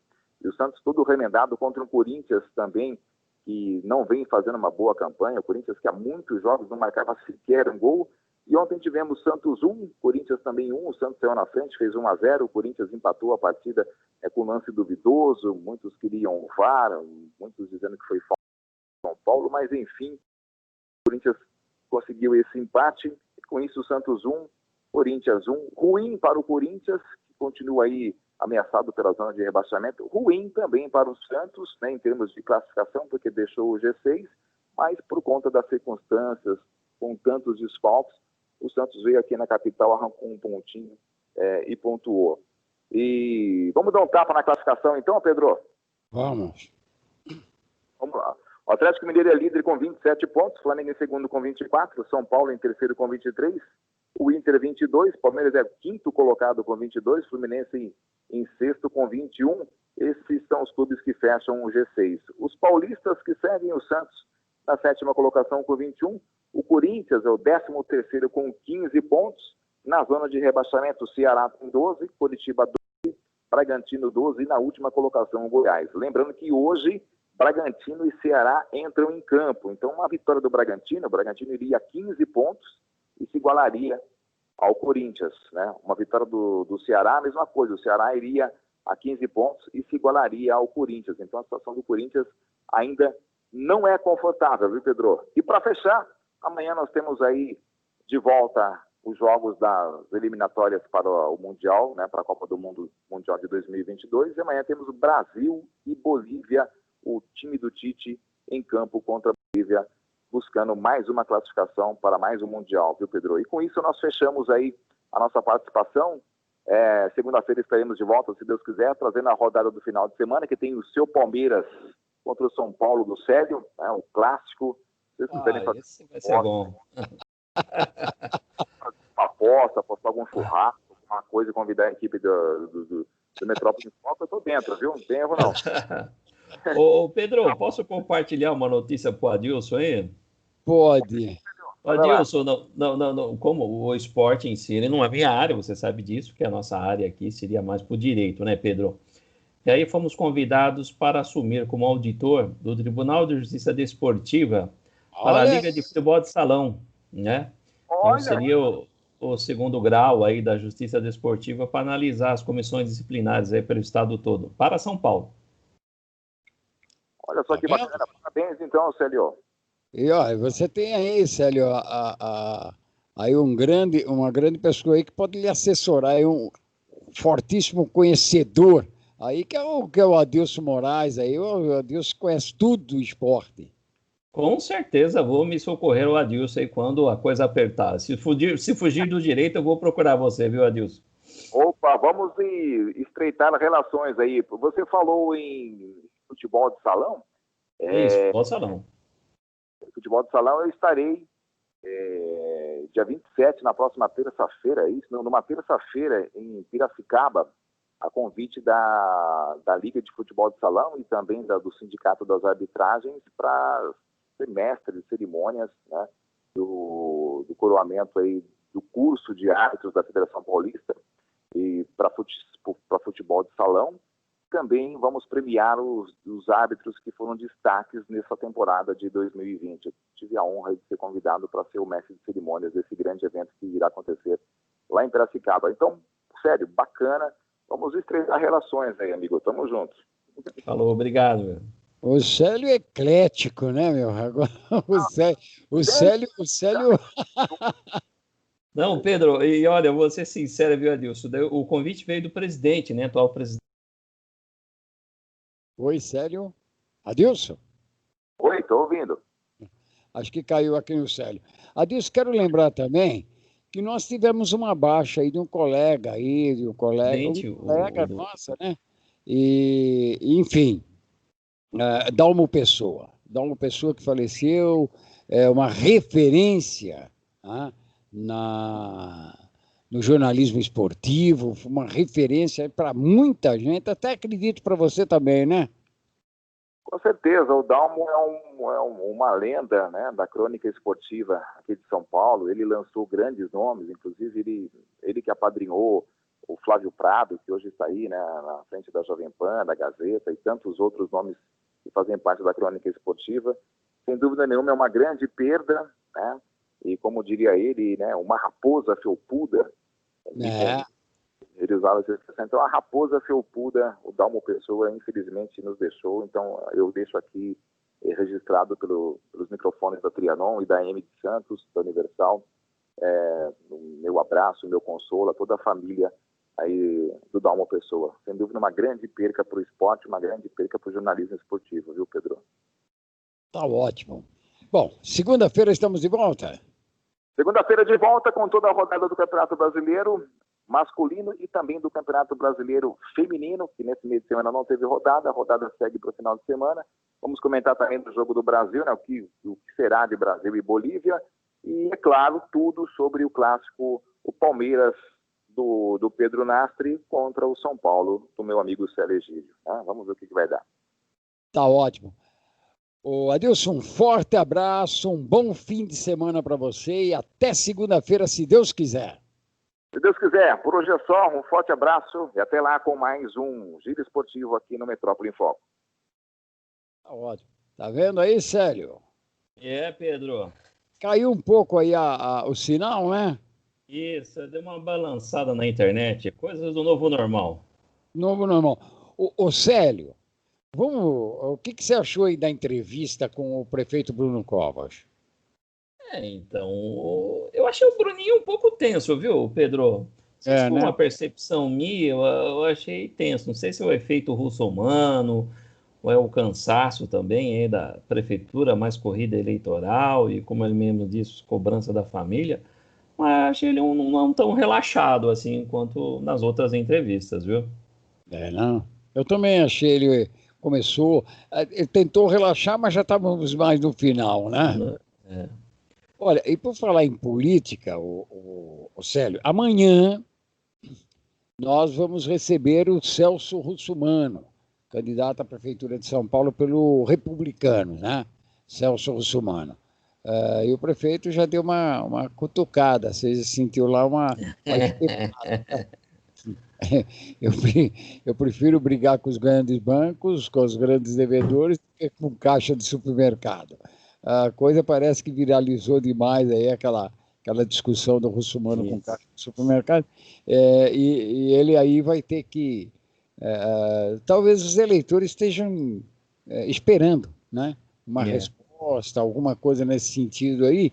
E o Santos todo remendado contra o Corinthians também, que não vem fazendo uma boa campanha. O Corinthians que há muitos jogos não marcava sequer um gol. E ontem tivemos Santos 1, Corinthians também 1, o Santos saiu na frente, fez 1-0, o Corinthians empatou a partida com um lance duvidoso, muitos queriam o VAR, muitos dizendo que foi falta do São Paulo, mas enfim, o Corinthians conseguiu esse empate, e com isso o Santos 1, Corinthians 1, ruim para o Corinthians, que continua aí ameaçado pela zona de rebaixamento, ruim também para o Santos, né, em termos de classificação, porque deixou o G6, mas por conta das circunstâncias, com tantos desfalques, o Santos veio aqui na capital, arrancou um pontinho e pontuou. E vamos dar um tapa na classificação então, Pedro? Vamos. Vamos lá. O Atlético Mineiro é líder com 27 pontos, Flamengo em segundo com 24, São Paulo em terceiro com 23, o Inter 22, Palmeiras é quinto colocado com 22, Fluminense em sexto com 21. Esses são os clubes que fecham o G6. Os paulistas que seguem o Santos na sétima colocação com 21, o Corinthians é o 13º com 15 pontos, na zona de rebaixamento o Ceará com 12, Curitiba 12, Bragantino 12 e na última colocação o Goiás. Lembrando que hoje Bragantino e Ceará entram em campo, então uma vitória do Bragantino, o Bragantino iria a 15 pontos e se igualaria ao Corinthians, né? Uma vitória do Ceará, a mesma coisa, o Ceará iria a 15 pontos e se igualaria ao Corinthians. Então a situação do Corinthians ainda não é confortável, viu, Pedro? E para fechar, amanhã nós temos aí de volta os jogos das eliminatórias para o Mundial, né, para a Copa do Mundo Mundial de 2022, e amanhã temos o Brasil e Bolívia, o time do Tite em campo contra a Bolívia, buscando mais uma classificação para mais um Mundial, viu, Pedro? E com isso nós fechamos aí a nossa participação. Segunda-feira estaremos de volta, se Deus quiser, trazendo a rodada do final de semana, que tem o seu Palmeiras contra o São Paulo do Célio, né, um clássico. Vocês quiserem fazer esse vai ser bom. Uma aposta, apostar algum churrasco, alguma coisa, convidar a equipe do Metrópole em Foco, eu tô dentro, viu? Não tem erro, não. Ô, Pedro, posso compartilhar uma notícia pro Adilson aí? Pode. Adilson, não, como o esporte em si, ele não é minha área, você sabe disso, que a nossa área aqui seria mais pro direito, né, Pedro? E aí fomos convidados para assumir como auditor do Tribunal de Justiça Desportiva para a Liga de Futebol de Salão, né? Então seria o segundo grau aí da Justiça Desportiva para analisar as comissões disciplinares aí pelo estado todo, para São Paulo. Olha só que bacana, parabéns então, Célio. E ó, você tem aí, Célio, aí uma grande pessoa aí que pode lhe assessorar, aí um fortíssimo conhecedor, aí que é o Adilson Moraes, aí o Adilson conhece tudo do esporte. Com certeza vou me socorrer o Adilson aí quando a coisa apertar. Se fugir do direito, eu vou procurar você, viu, Adilson? Opa, vamos estreitar as relações aí. Você falou em futebol de salão? Isso, futebol de salão. Futebol de salão eu estarei dia 27, na próxima terça-feira, numa terça-feira em Piracicaba, a convite da Liga de Futebol de Salão e também do Sindicato das Arbitragens para ser mestre de cerimônias, né, do coroamento aí do curso de árbitros da Federação Paulista e para futebol de salão. Também vamos premiar os árbitros que foram destaques nessa temporada de 2020. Eu tive a honra de ser convidado para ser o mestre de cerimônias desse grande evento que irá acontecer lá em Piracicaba. Então, sério, bacana. Vamos estreitar relações aí, amigo. Tamo juntos. Falou, obrigado, meu. O Célio é eclético, né, meu? Agora, o Célio... Não, Pedro, e olha, vou ser sincero, viu, Adilson? O convite veio do presidente, né, atual presidente. Oi, Célio. Adilson? Oi, tô ouvindo. Acho que caiu aqui no Célio. Adilson, quero lembrar também que nós tivemos uma baixa aí de um colega nossa, né? E, enfim, Dalmo Pessoa que faleceu, é uma referência no jornalismo esportivo, uma referência para muita gente, até acredito para você também, né? Com certeza, o Dalmo é uma lenda, né, da crônica esportiva aqui de São Paulo. Ele lançou grandes nomes, inclusive ele que apadrinhou o Flávio Prado, que hoje está aí, né, na frente da Jovem Pan, da Gazeta, e tantos outros nomes que fazem parte da crônica esportiva. Sem dúvida nenhuma, é uma grande perda, né? E como diria ele, né, uma raposa felpuda. Ele usava essa expressão. Então, a raposa felpuda, o Dalmo Pessoa, infelizmente, nos deixou. Então, eu deixo aqui registrado pelos microfones da Trianon e da AM de Santos, da Universal, meu abraço, meu consolo a toda a família aí do Dalmo Pessoa. Sem dúvida, uma grande perca para o esporte, uma grande perca para o jornalismo esportivo, viu, Pedro? Tá ótimo. Bom, segunda-feira estamos de volta. Segunda-feira de volta com toda a rodada do Campeonato Brasileiro masculino e também do Campeonato Brasileiro feminino, que nesse meio de semana não teve rodada, a rodada segue para o final de semana. Vamos comentar também do jogo do Brasil, né, o que será de Brasil e Bolívia, e, é claro, tudo sobre o clássico, o Palmeiras do Pedro Nastri contra o São Paulo, do meu amigo Célio Egídio. Né? Vamos ver o que vai dar. Tá ótimo. Ô, Adilson, um forte abraço, um bom fim de semana para você e até segunda-feira, se Deus quiser. Se Deus quiser, por hoje é só, um forte abraço e até lá com mais um Giro Esportivo aqui no Metrópole em Foco. Tá ótimo. Tá vendo aí, Célio? Pedro. Caiu um pouco aí o sinal, né? Isso, deu uma balançada na internet, coisas do novo normal. Novo normal. Ô Célio, o que você achou aí da entrevista com o prefeito Bruno Covas? Então, eu achei o Bruninho um pouco tenso, viu, Pedro? Não sei se foi uma percepção minha, eu achei tenso. Não sei se é o efeito russomano, ou é o cansaço também aí da prefeitura, mais corrida eleitoral e, como ele mesmo disse, cobrança da família. Mas achei ele não tão relaxado assim quanto nas outras entrevistas, viu? Não. Eu também achei ele ele tentou relaxar, mas já estávamos mais no final, né? Olha, e por falar em política, o Célio, amanhã nós vamos receber o Celso Russomano, candidato à Prefeitura de São Paulo pelo Republicano, né? Celso Russomano. E o prefeito já deu uma cutucada, você sentiu lá uma eu prefiro brigar com os grandes bancos, com os grandes devedores, do que com caixa de supermercado. A coisa parece que viralizou demais aí, aquela discussão do Russomano com caixa de supermercado, e ele aí vai ter que... talvez os eleitores estejam esperando, né? Uma resposta, alguma coisa nesse sentido aí,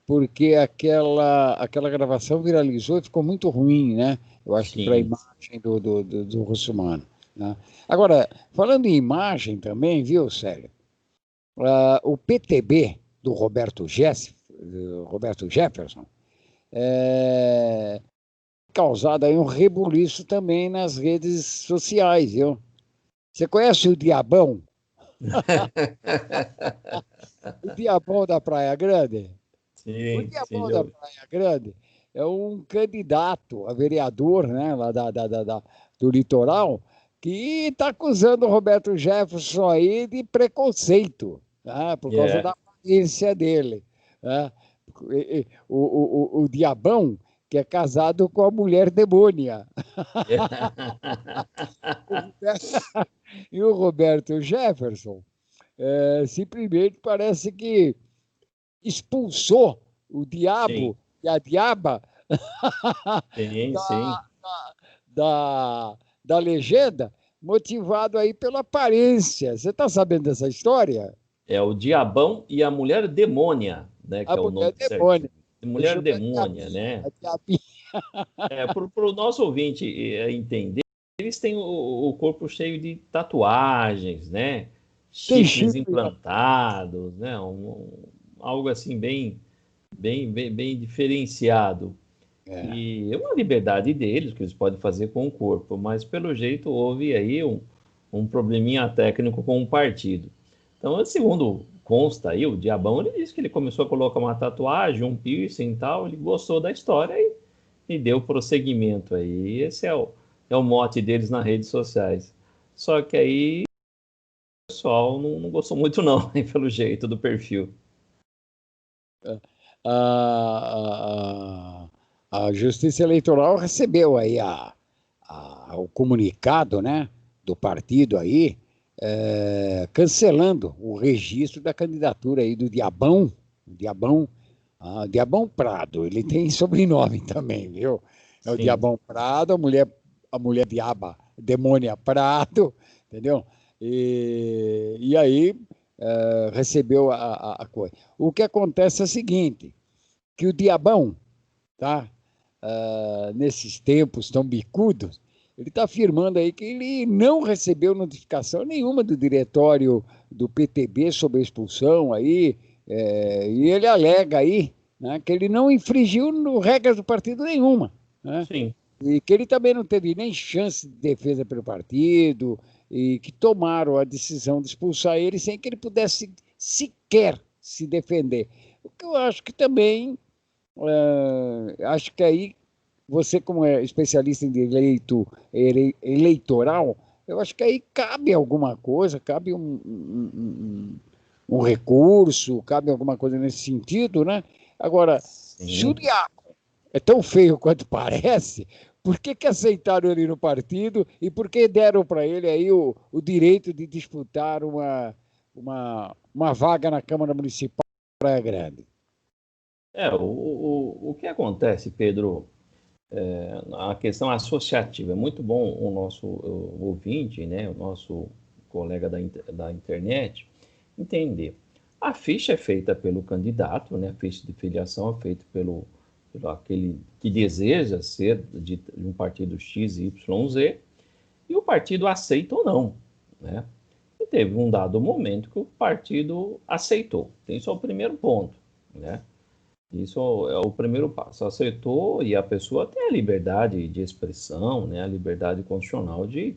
porque aquela gravação viralizou e ficou muito ruim, né? Eu acho que para a imagem do Russomano, né? Agora, falando em imagem também, viu, Célio? O PTB do Roberto Jefferson causado aí um rebuliço também nas redes sociais, viu? Você conhece o Diabão? O Diabão da Praia Grande? Sim, o Diabão da Praia Grande é um candidato a vereador, né, lá do litoral, que está acusando o Roberto Jefferson aí de preconceito, né, por causa da aparência dele, né? O Diabão, que é casado com a mulher demônia. E o Roberto Jefferson simplesmente parece que expulsou o diabo e a diaba da legenda, motivado aí pela aparência. Você está sabendo dessa hisria? É o Diabão e a mulher demônia, né? Que a é o nome demônia. Certo. Mulher demônia, né? Para o nosso ouvinte entender, eles têm o corpo cheio de tatuagens, né? Chifres implantados, né? Algo assim bem diferenciado. E é uma liberdade deles, que eles podem fazer com o corpo, mas pelo jeito houve aí um probleminha técnico com o partido. Então, segundo consta aí, o Diabão, ele disse que ele começou a colocar uma tatuagem, um piercing e tal, ele gostou da história e deu prosseguimento aí. Esse é o mote deles nas redes sociais. Só que aí o pessoal não gostou muito não, pelo jeito do perfil. A Justiça Eleitoral recebeu aí o comunicado, né, do partido aí, cancelando o registro da candidatura aí do Diabão Prado. Ele tem sobrenome também, viu? É o Diabão Prado, a mulher diaba, demônia Prado, entendeu? E aí recebeu a coisa. O que acontece é o seguinte, que o Diabão, tá? Nesses tempos tão bicudos, ele está afirmando aí que ele não recebeu notificação nenhuma do diretório do PTB sobre a expulsão aí, e ele alega aí, né, que ele não infringiu regras do partido nenhuma, né? Sim. E que ele também não teve nem chance de defesa pelo partido, e que tomaram a decisão de expulsar ele sem que ele pudesse sequer se defender. O que eu acho que também, acho que aí, você como é especialista em direito eleitoral, eu acho que aí cabe alguma coisa, cabe um recurso, cabe alguma coisa nesse sentido, né? Agora, se o Diabo é tão feio quanto parece, por que aceitaram ele no partido e por que deram para ele aí o direito de disputar uma vaga na Câmara Municipal de Praia Grande? O que acontece, Pedro, a questão associativa, é muito bom o nosso ouvinte, né, o nosso colega da internet, entender. A ficha é feita pelo candidato, né, a ficha de filiação é feita pelo aquele que deseja ser de um partido X, Y, Z, e o partido aceita ou não, né? E teve um dado momento que o partido aceitou. Isso é o primeiro ponto, né? Isso é o primeiro passo. Aceitou e a pessoa tem a liberdade de expressão, né? A liberdade constitucional de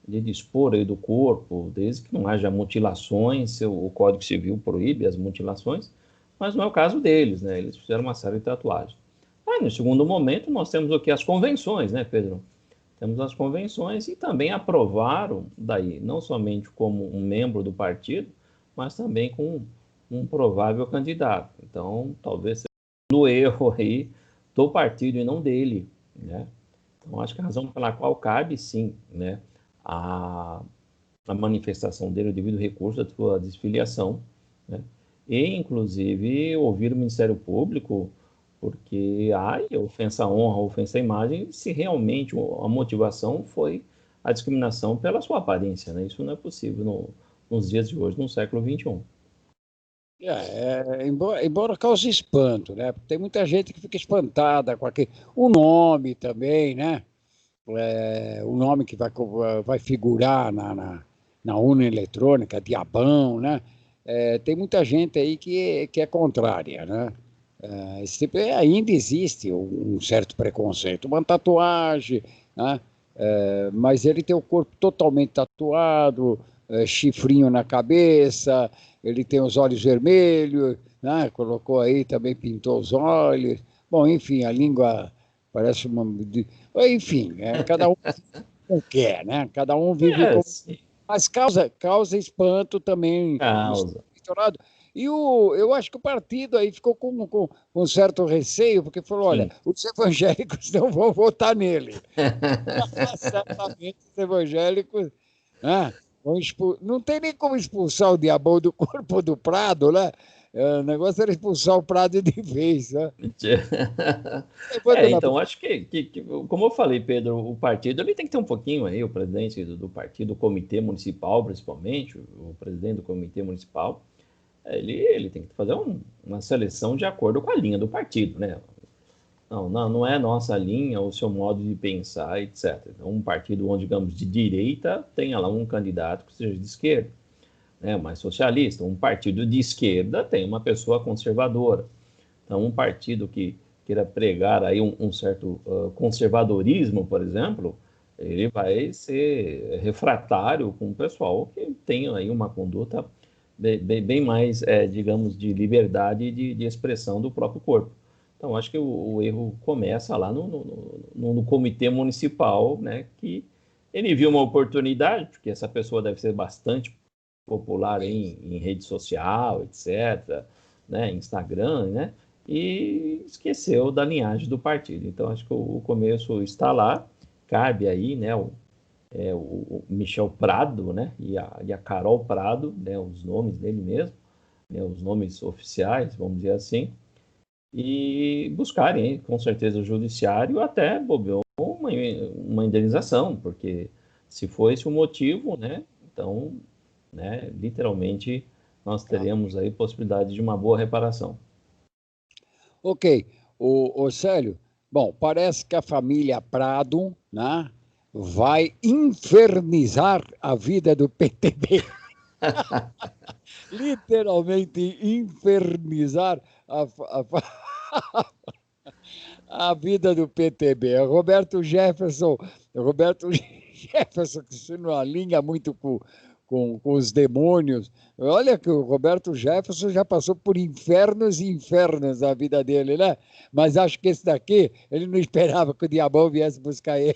dispor aí do corpo, desde que não haja mutilações. O Código Civil proíbe as mutilações, mas não é o caso deles, né? Eles fizeram uma série de tatuagens. Aí, no segundo momento, nós temos o que? As convenções, né, Pedro? Temos as convenções e também aprovaram, daí, não somente como um membro do partido, mas também com um provável candidato. Então, talvez seja no erro aí do partido e não dele, né? Então, acho que a razão pela qual cabe, sim, né, a manifestação dele, o devido recurso da sua desfiliação, né? E, inclusive, ouvir o Ministério Público, porque há ofensa à honra, ofensa à imagem, se realmente a motivação foi a discriminação pela sua aparência, né? Isso não é possível nos dias de hoje, no século XXI. Embora cause espanto, né? Tem muita gente que fica espantada com o nome também, né? O nome que vai figurar na urna eletrônica, Diabão, né? Tem muita gente aí que é contrária, né? Ainda existe um certo preconceito, uma tatuagem, né? Mas ele tem o corpo totalmente tatuado, chifrinho na cabeça, ele tem os olhos vermelhos, né? Colocou aí, também pintou os olhos. Bom, enfim, a língua parece uma... Enfim, cada um não quer, né? Cada um vive como... Mas causa espanto também. Causa. E eu acho que o partido aí ficou com um certo receio, porque falou, olha, os evangélicos não vão votar nele. Certamente os evangélicos... não tem nem como expulsar o Diabão do corpo do Prado, né? O negócio era expulsar o Prado de vez, né? Então, acho que, como eu falei, Pedro, o partido ele tem que ter um pouquinho aí, o presidente do partido, o comitê municipal, principalmente, o presidente do comitê municipal, ele tem que fazer uma seleção de acordo com a linha do partido, né? Não é a nossa linha, o seu modo de pensar, etc. Então, um partido onde, digamos, de direita, tenha lá um candidato que seja de esquerda, né, mais socialista. Um partido de esquerda tem uma pessoa conservadora. Então, um partido que queira pregar aí um certo conservadorismo, por exemplo, ele vai ser refratário com o pessoal que tem aí uma conduta bem mais, digamos, de liberdade de expressão do próprio corpo. Então, acho que o erro começa lá no comitê municipal, né, que ele viu uma oportunidade, porque essa pessoa deve ser bastante popular em rede social, etc., né, Instagram, né, e esqueceu da linhagem do partido. Então, acho que o começo está lá, cabe aí, né, o Michel Prado, né, e a Carol Prado, né, os nomes dele mesmo, né, os nomes oficiais, vamos dizer assim, e buscarem, com certeza, o judiciário até bobeou uma indenização, porque se for esse o motivo, né, então, né, literalmente, nós teremos aí possibilidade de uma boa reparação. Ok. Ô Célio, bom, parece que a família Prado, né, vai infernizar a vida do PTB. Literalmente infernizar a vida do PTB. Roberto Jefferson, que se não alinha muito com os demônios. Olha que o Roberto Jefferson já passou por infernos e infernos na vida dele, né? Mas acho que esse daqui, ele não esperava que o diabão viesse buscar ele.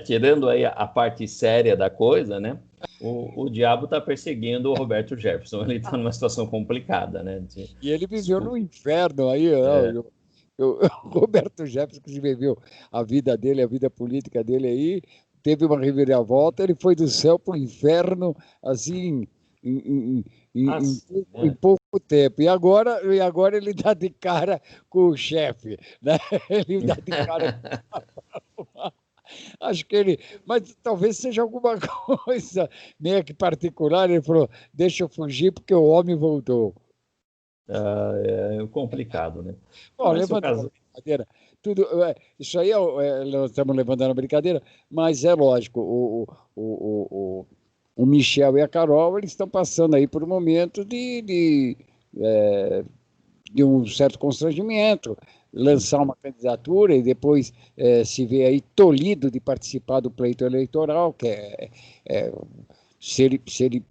Tirando aí a parte séria da coisa, né? O diabo está perseguindo o Roberto Jefferson. Ele está numa situação complicada, né? E ele viveu no inferno aí, o Roberto Jefferson, que viveu a vida dele, a vida política dele aí, teve uma reviravolta, ele foi do céu para o inferno, assim, em pouco o tempo. E agora ele dá de cara com o chefe, né? Ele dá de cara acho que ele... Mas talvez seja alguma coisa meio que particular. Ele falou, deixa eu fugir porque o homem voltou. É complicado, né? Bom, levantando a brincadeira, isso aí nós estamos levantando a brincadeira, mas é lógico, o Michel e a Carol, eles estão passando aí por um momento de um certo constrangimento, lançar uma candidatura e depois se ver aí tolhido de participar do pleito eleitoral, que se ele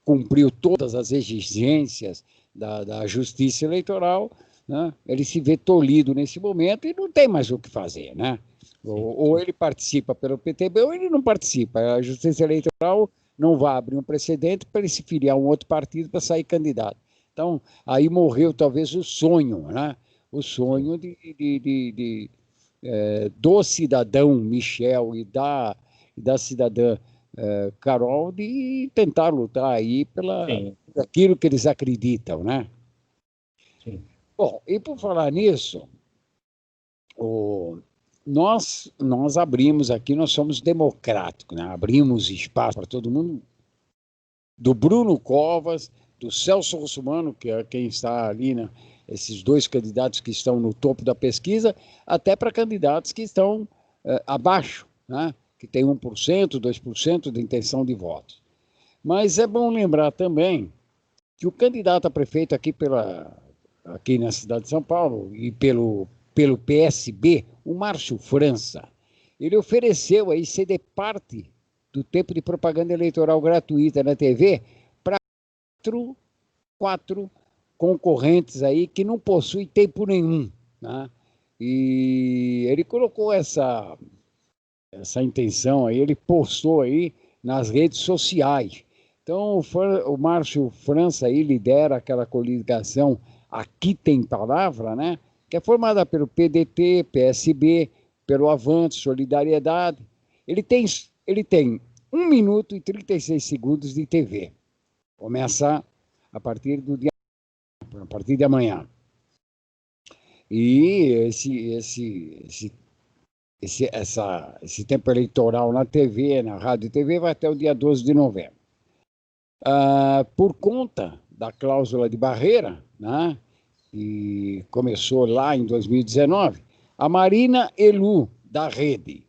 cumpriu todas as exigências da justiça eleitoral, né, ele se vê tolhido nesse momento e não tem mais o que fazer, né? Ou ele participa pelo PTB ou ele não participa. A justiça eleitoral não vai abrir um precedente para ele se filiar a um outro partido para sair candidato. Então, aí morreu talvez o sonho, né? O sonho do cidadão Michel e da cidadã Carol de tentar lutar aí por aquilo que eles acreditam, né? Sim. Bom, e por falar nisso, nós abrimos aqui, nós somos democráticos, né? Abrimos espaço para todo mundo, do Bruno Covas, do Celso Russomano, que é quem está ali, né? Esses dois candidatos que estão no topo da pesquisa, até para candidatos que estão abaixo, né? Que tem 1%, 2% de intenção de votos. Mas é bom lembrar também que o candidato a prefeito aqui na cidade de São Paulo e pelo PSB, o Márcio França, ele ofereceu aí ceder parte do tempo de propaganda eleitoral gratuita na TV para quatro concorrentes aí que não possuem tempo nenhum, né? E ele colocou essa intenção aí, ele postou aí nas redes sociais. Então, o Márcio França aí lidera aquela coligação Aqui Tem Palavra, né? Que é formada pelo PDT, PSB, pelo Avante, Solidariedade. Ele tem 1 minuto e 36 segundos de TV. Começa a partir de amanhã. E esse tempo eleitoral na TV, na rádio e TV, vai até o dia 12 de novembro. Por conta da cláusula de barreira, né, que começou lá em 2019, a Marina Elu, da Rede,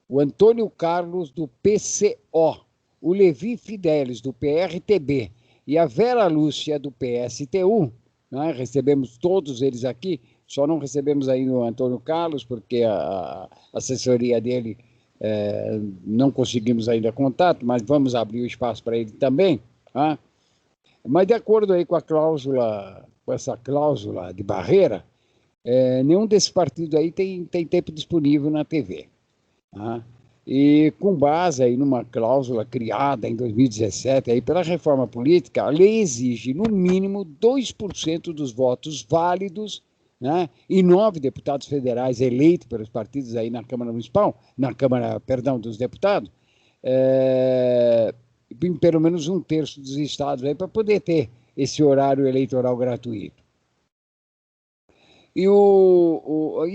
o Antônio Carlos, do PCO, o Levi Fidelis, do PRTB, e a Vera Lúcia, do PSTU, né, recebemos todos eles aqui, só não recebemos ainda o Antônio Carlos, porque a assessoria dele não conseguimos ainda contato, mas vamos abrir o espaço para ele também. Tá? Mas de acordo aí com essa cláusula de barreira, nenhum desses partidos aí tem tempo disponível na TV. Tá? E com base aí numa cláusula criada em 2017 aí pela reforma política, a lei exige no mínimo 2% dos votos válidos, né, e 9 deputados federais eleitos pelos partidos aí na Câmara Municipal, dos deputados, em pelo menos 1/3 dos estados aí para poder ter esse horário eleitoral gratuito. E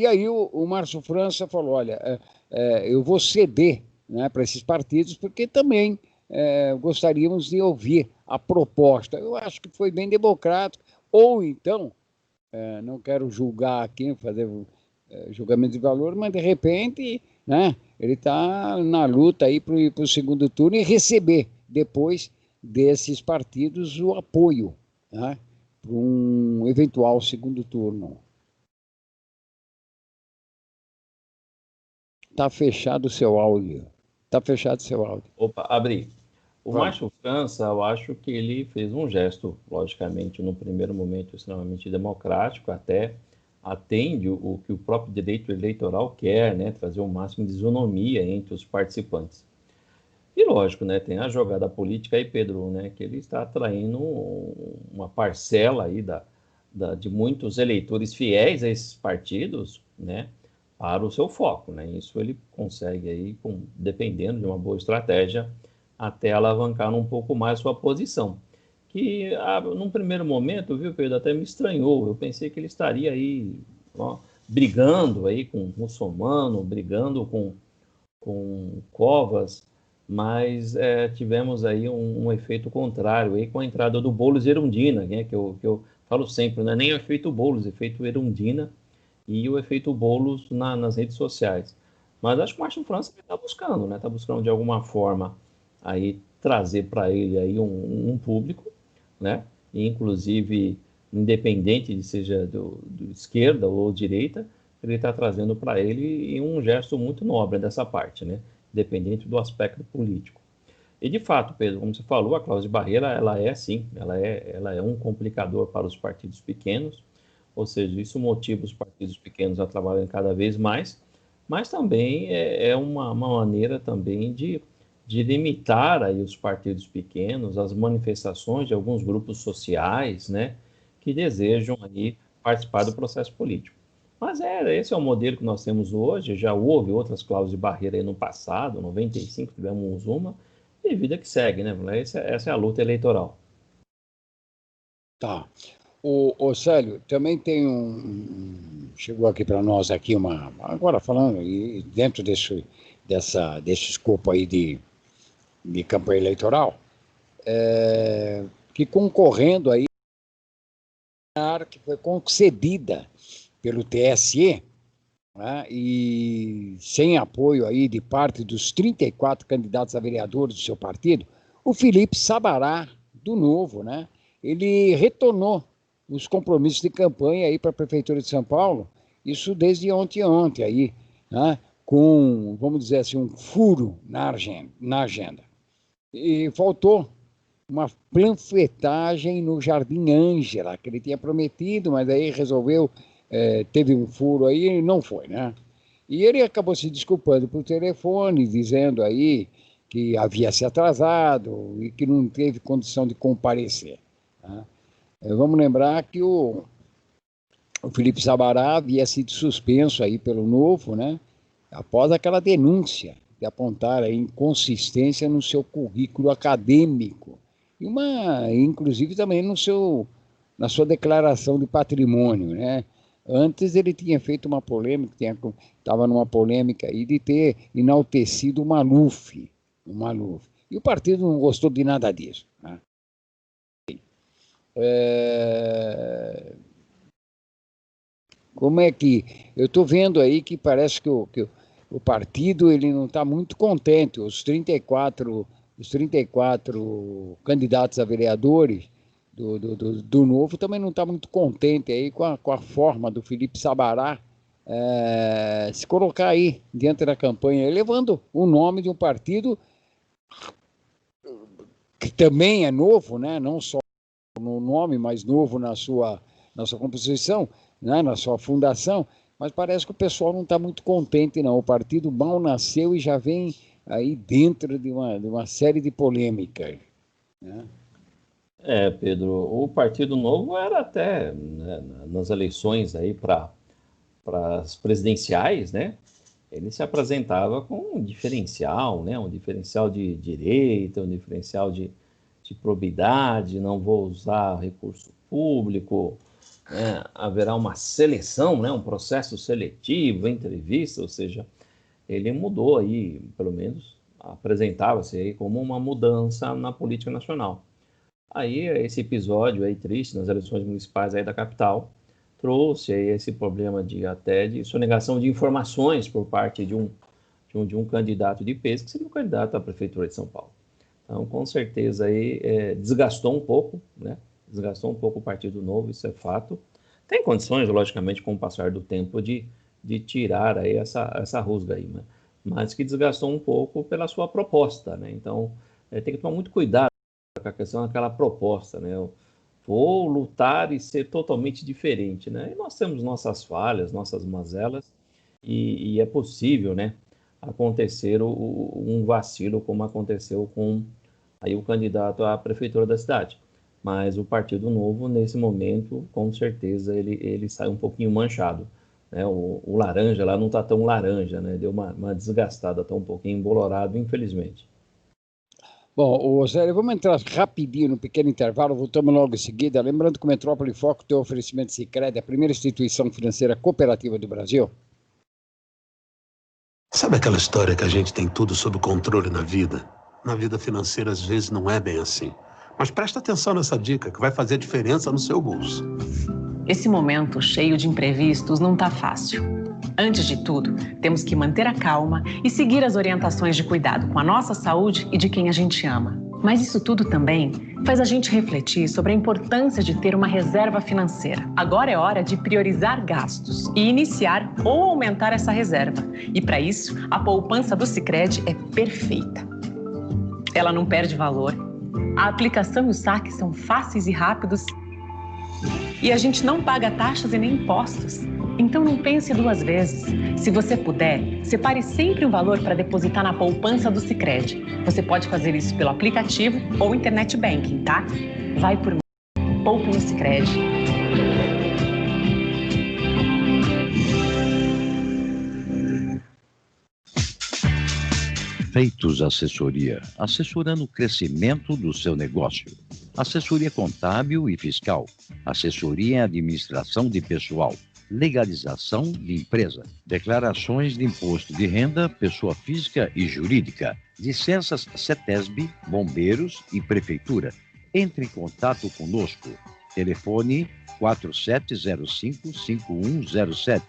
aí o Márcio França falou, olha, eu vou ceder, né, para esses partidos, porque também gostaríamos de ouvir a proposta. Eu acho que foi bem democrático, ou então, não quero julgar aqui, fazer julgamento de valor, mas de repente, né, ele está na luta aí para o segundo turno e receber depois desses partidos o apoio, né, para um eventual segundo turno. Está fechado o seu áudio. Opa, abri. O Márcio França, eu acho que ele fez um gesto, logicamente, no primeiro momento, extremamente democrático, até atende o que o próprio direito eleitoral quer, né, trazer o máximo de isonomia entre os participantes. E lógico, né, tem a jogada política aí, Pedro, né, que ele está atraindo uma parcela aí de muitos eleitores fiéis a esses partidos, né, para o seu foco, né? Isso ele consegue aí, dependendo de uma boa estratégia, até alavancar um pouco mais sua posição, que, num primeiro momento, viu, Pedro, até me estranhou. Eu pensei que ele estaria aí, ó, brigando aí com Russomano, brigando com Covas, mas tivemos aí um efeito contrário aí com a entrada do Boulos e Erundina, né, que eu falo sempre, não é nem o efeito Boulos, o efeito Erundina e o efeito Boulos nas redes sociais. Mas acho que o Márcio França está buscando, né? Está buscando de alguma forma aí trazer para ele aí um público, né? E, inclusive, independente de seja do esquerda ou direita, ele está trazendo para ele um gesto muito nobre dessa parte, né? Independente do aspecto político. E, de fato, Pedro, como você falou, a cláusula de barreira, ela é um complicador para os partidos pequenos, ou seja, isso motiva os partidos pequenos a trabalharem cada vez mais, mas também é uma maneira também de limitar aí os partidos pequenos, as manifestações de alguns grupos sociais, né, que desejam aí participar do processo político. Mas esse é o modelo que nós temos hoje, já houve outras cláusulas de barreira aí no passado, em 95 tivemos uma, e vida que segue, né? Essa é a luta eleitoral. Tá. O Célio, também tem chegou aqui para nós aqui agora falando, e dentro desse escopo aí de campanha eleitoral, que concorrendo aí, que foi concedida pelo TSE, né, e sem apoio aí de parte dos 34 candidatos a vereadores do seu partido, o Felipe Sabará, do Novo, né, ele retornou os compromissos de campanha aí para a Prefeitura de São Paulo, isso desde ontem aí, né, com, vamos dizer assim, um furo na agenda. E faltou uma panfletagem no Jardim Ângela, que ele tinha prometido, mas aí resolveu, teve um furo aí e não foi, né? E ele acabou se desculpando por telefone, dizendo aí que havia se atrasado e que não teve condição de comparecer, né? Vamos lembrar que o Felipe Sabará havia sido suspenso aí pelo Novo, né? Após aquela denúncia de apontar a inconsistência no seu currículo acadêmico e inclusive também na sua declaração de patrimônio, né? Antes ele tinha feito uma polêmica, estava numa polêmica aí de ter enaltecido o Maluf. E o partido não gostou de nada disso, né? Como é que... Eu estou vendo aí que parece que o partido ele não está muito contente. Os 34 candidatos a vereadores do Novo também não está muito contente aí com a forma do Felipe Sabará se colocar aí diante da campanha, levando o nome de um partido que também é novo, né? Não só no nome, mas novo na sua composição, né? Na sua fundação, mas parece que o pessoal não está muito contente, não. O partido mal nasceu e já vem aí dentro de uma série de polêmicas, né? Pedro, o Partido Novo era até, né, nas eleições aí para as presidenciais, né? Ele se apresentava com um diferencial, né? Um diferencial de direita, um diferencial de probidade, não vou usar recurso público, né? Haverá uma seleção, né? Um processo seletivo, entrevista, ou seja, ele mudou aí, pelo menos apresentava-se aí como uma mudança na política nacional. Aí esse episódio aí triste nas eleições municipais aí da capital trouxe aí esse problema de sonegação de informações por parte de um candidato de peso, que seria o candidato à Prefeitura de São Paulo. Então, com certeza, aí, desgastou um pouco, né? Desgastou um pouco o Partido Novo, isso é fato. Tem condições, logicamente, com o passar do tempo, de tirar aí essa rusga aí, né? Mas que desgastou um pouco pela sua proposta, né? Então, tem que tomar muito cuidado com a questão daquela proposta, né? Eu vou lutar e ser totalmente diferente, né? E nós temos nossas falhas, nossas mazelas, e é possível, né, acontecer um vacilo como aconteceu com aí o candidato à prefeitura da cidade. Mas o Partido Novo, nesse momento, com certeza, ele sai um pouquinho manchado, né? O laranja lá não está tão laranja, né? Deu uma desgastada, está um pouquinho embolorado, infelizmente. Bom, Zé, vamos entrar rapidinho no pequeno intervalo, voltamos logo em seguida. Lembrando que o Metrópole em Foco tem o oferecimento Sicredi, a primeira instituição financeira cooperativa do Brasil. Sabe aquela história que a gente tem tudo sob controle na vida? Na vida financeira, às vezes, não é bem assim. Mas presta atenção nessa dica, que vai fazer diferença no seu bolso. Esse momento cheio de imprevistos não tá fácil. Antes de tudo, temos que manter a calma e seguir as orientações de cuidado com a nossa saúde e de quem a gente ama. Mas isso tudo também faz a gente refletir sobre a importância de ter uma reserva financeira. Agora é hora de priorizar gastos e iniciar ou aumentar essa reserva. E para isso, a poupança do Sicredi é perfeita. Ela não perde valor, a aplicação e o saque são fáceis e rápidos e a gente não paga taxas e nem impostos. Então não pense duas vezes. Se você puder, separe sempre um valor para depositar na poupança do Sicredi. Você pode fazer isso pelo aplicativo ou internet banking, tá? Vai por mim. Poupe no Sicredi. Feitos Assessoria, assessorando o crescimento do seu negócio. Assessoria contábil e fiscal. Assessoria em administração de pessoal. Legalização de empresa, declarações de imposto de renda, pessoa física e jurídica, licenças CETESB, bombeiros e prefeitura. Entre em contato conosco. Telefone 4705-5107.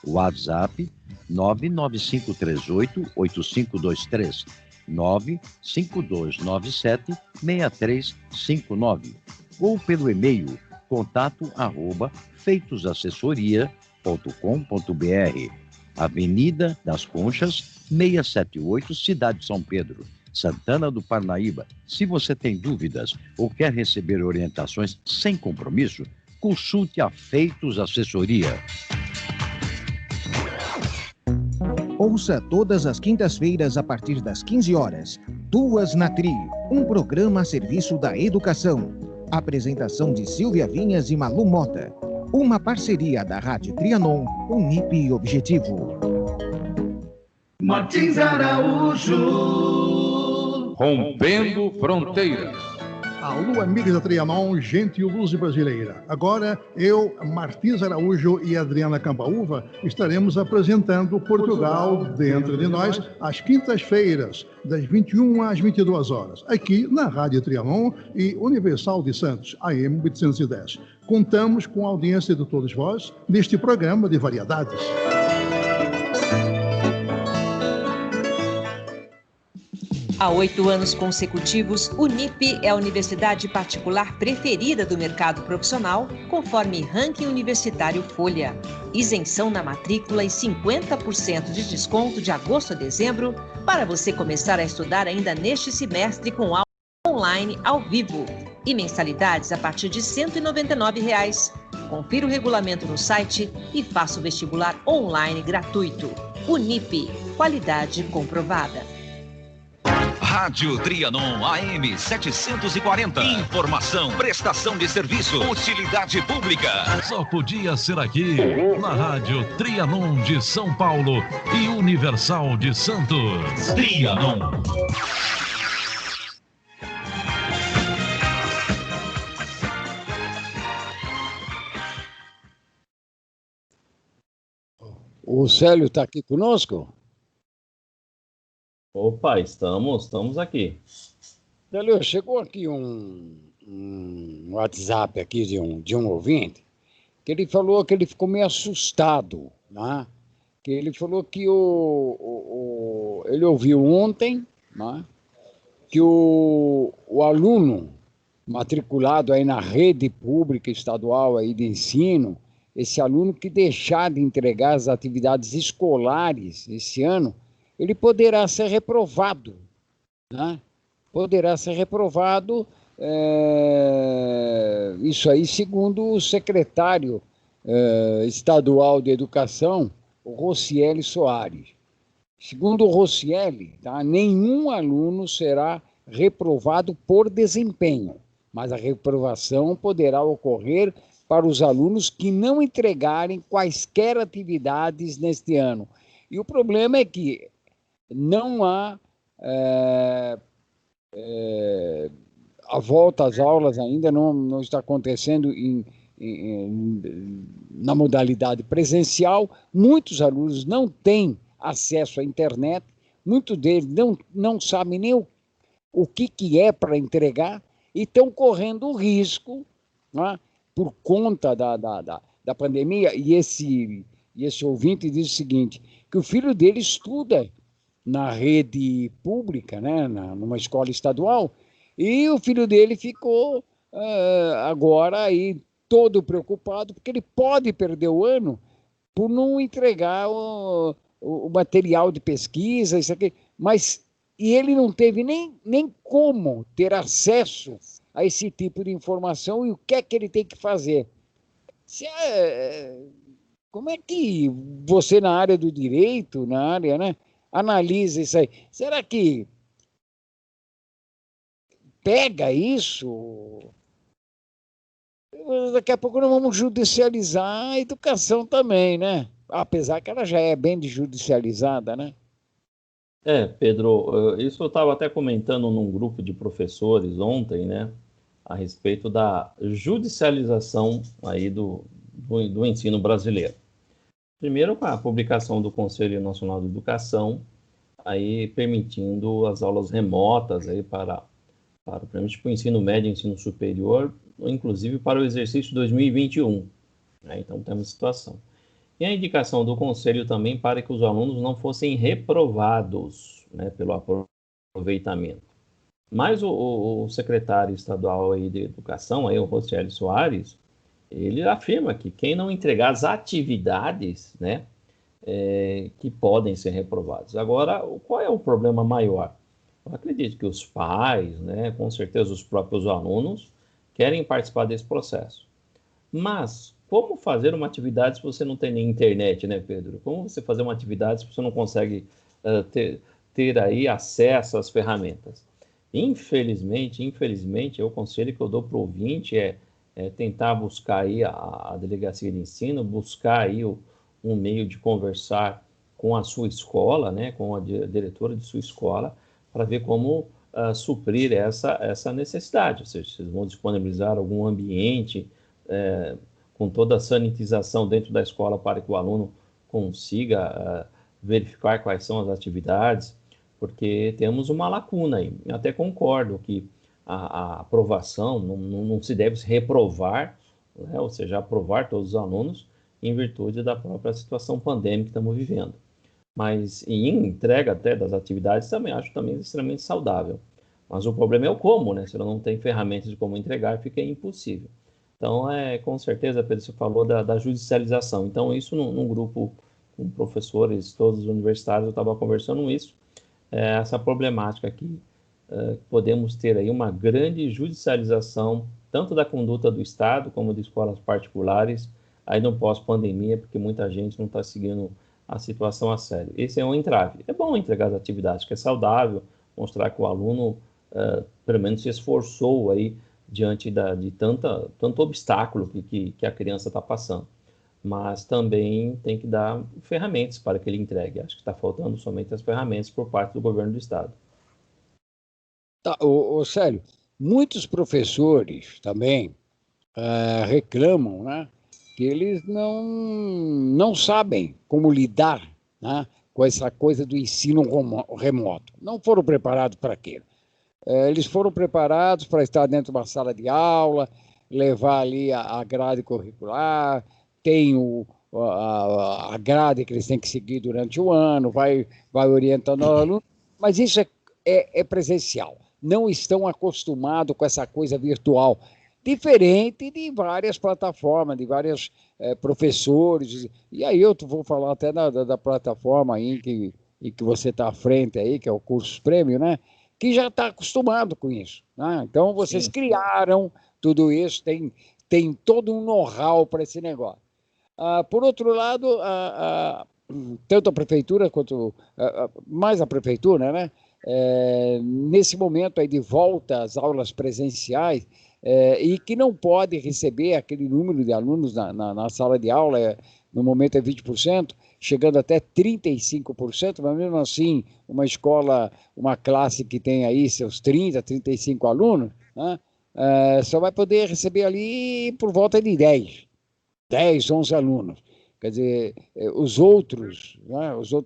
WhatsApp 99538-8523. 95297-6359. Ou pelo e-mail contato@feitosassessoria.com.br. Avenida das Conchas, 678, Cidade de São Pedro, Santana do Parnaíba. Se você tem dúvidas ou quer receber orientações sem compromisso, consulte a Feitos Assessoria. Ouça todas as quintas-feiras a partir das 15 horas. Duas na Tri, um programa a serviço da educação. Apresentação de Silvia Vinhas e Malu Mota. Uma parceria da Rádio Trianon, Unip Objetivo. Martins Araújo. Rompendo fronteiras. Alô, amigos da Trianon, gente e luz brasileira. Agora, eu, Martins Araújo e Adriana Campaúva estaremos apresentando Portugal Dentro de Nós às quintas-feiras, das 21 às 22 horas, aqui na Rádio Trianon e Universal de Santos, AM 810. Contamos com a audiência de todos vós neste programa de variedades. Há 8 anos consecutivos, Unip é a universidade particular preferida do mercado profissional, conforme ranking universitário Folha. Isenção na matrícula e 50% de desconto de agosto a dezembro para você começar a estudar ainda neste semestre com aula online ao vivo. E mensalidades a partir de R$ 199. Confira o regulamento no site e faça o vestibular online gratuito. Unip, qualidade comprovada. Rádio Trianon AM 740. Informação, prestação de serviço, utilidade pública. Só podia ser aqui, na Rádio Trianon de São Paulo e Universal de Santos. Trianon. O Célio está aqui conosco? Opa, estamos aqui. Célio, chegou aqui um WhatsApp aqui de um ouvinte, que ele falou que ele ficou meio assustado, né? Que ele falou que ele ouviu ontem, né? Que o aluno matriculado aí na rede pública estadual aí de ensino, esse aluno que deixar de entregar as atividades escolares esse ano, ele poderá ser reprovado, né? Poderá ser reprovado, isso aí segundo o secretário estadual de Educação, o Rocieli Soares. Segundo o Rocieli, tá, nenhum aluno será reprovado por desempenho, mas a reprovação poderá ocorrer para os alunos que não entregarem quaisquer atividades neste ano. E o problema é que não há a volta às aulas ainda não está acontecendo na modalidade presencial. Muitos alunos não têm acesso à internet, muitos deles não sabem nem o que é para entregar e estão correndo o risco, né, por conta da pandemia. E esse ouvinte diz o seguinte, que o filho dele estuda na rede pública, né, numa escola estadual, e o filho dele ficou agora aí todo preocupado, porque ele pode perder o ano por não entregar o material de pesquisa, isso aqui, e ele não teve nem como ter acesso a esse tipo de informação e o que é que ele tem que fazer. Como é que você, na área do direito, né, analisa isso aí? Será que pega isso? Daqui a pouco nós vamos judicializar a educação também, né? Apesar que ela já é bem judicializada, né? Pedro, isso eu estava até comentando num grupo de professores ontem, né? A respeito da judicialização aí do ensino brasileiro. Primeiro, com a publicação do Conselho Nacional de Educação, aí permitindo as aulas remotas aí para o ensino médio e ensino superior, inclusive para o exercício 2021. Né? Então, temos situação. E a indicação do Conselho também para que os alunos não fossem reprovados, né, pelo aproveitamento. Mas o secretário estadual aí de Educação, aí, o Rocieli Soares, ele afirma que quem não entregar as atividades, né, que podem ser reprovados. Agora, qual é o problema maior? Eu acredito que os pais, né, com certeza os próprios alunos, querem participar desse processo. Mas como fazer uma atividade se você não tem nem internet, né, Pedro? Como você fazer uma atividade se você não consegue ter aí acesso às ferramentas? Infelizmente, o conselho que eu dou para o ouvinte é tentar buscar aí a delegacia de ensino, buscar aí um meio de conversar com a sua escola, né, com a diretora de sua escola, para ver como suprir essa necessidade. Ou seja, vocês vão disponibilizar algum ambiente com toda a sanitização dentro da escola para que o aluno consiga verificar quais são as atividades, porque temos uma lacuna aí. Eu até concordo que a aprovação não se deve reprovar, né, ou seja, aprovar todos os alunos em virtude da própria situação pandêmica que estamos vivendo. Mas em entrega até das atividades também acho também extremamente saudável. Mas o problema é o como, né? Se ela não tem ferramentas de como entregar, fica impossível. Então, com certeza, Pedro, você falou da judicialização. Então, isso num grupo com professores, todos os universitários, eu estava conversando isso, essa problemática aqui. Podemos ter aí uma grande judicialização, tanto da conduta do Estado, como de escolas particulares, aí no pós-pandemia, porque muita gente não está seguindo a situação a sério. Esse é um entrave. É bom entregar as atividades, que é saudável, mostrar que o aluno, pelo menos, se esforçou aí diante de tanto obstáculo que a criança está passando. Mas também tem que dar ferramentas para que ele entregue. Acho que está faltando somente as ferramentas por parte do governo do Estado. Tá, Célio, muitos professores também reclamam, né, que eles não sabem como lidar, né, com essa coisa do ensino remoto. Não foram preparados para aquilo. Eles foram preparados para estar dentro de uma sala de aula, levar ali a grade curricular, tem a grade que eles têm que seguir durante o ano, vai orientando o aluno, mas isso é presencial. Não estão acostumados com essa coisa virtual, diferente de várias plataformas, de vários professores. E aí eu vou falar até da plataforma aí em que você está à frente aí, que é o Cursos Prêmio, né? Que já está acostumado com isso. Né? Então, vocês criaram tudo isso, tem todo um know-how para esse negócio. Por outro lado, tanto a prefeitura quanto mais a prefeitura, né? Nesse momento aí de volta às aulas presenciais, e que não pode receber aquele número de alunos na sala de aula, no momento é 20%, chegando até 35%, mas mesmo assim, uma escola, uma classe que tem aí seus 30, 35 alunos, né, só vai poder receber ali por volta de 10, 11 alunos. Quer dizer, os outros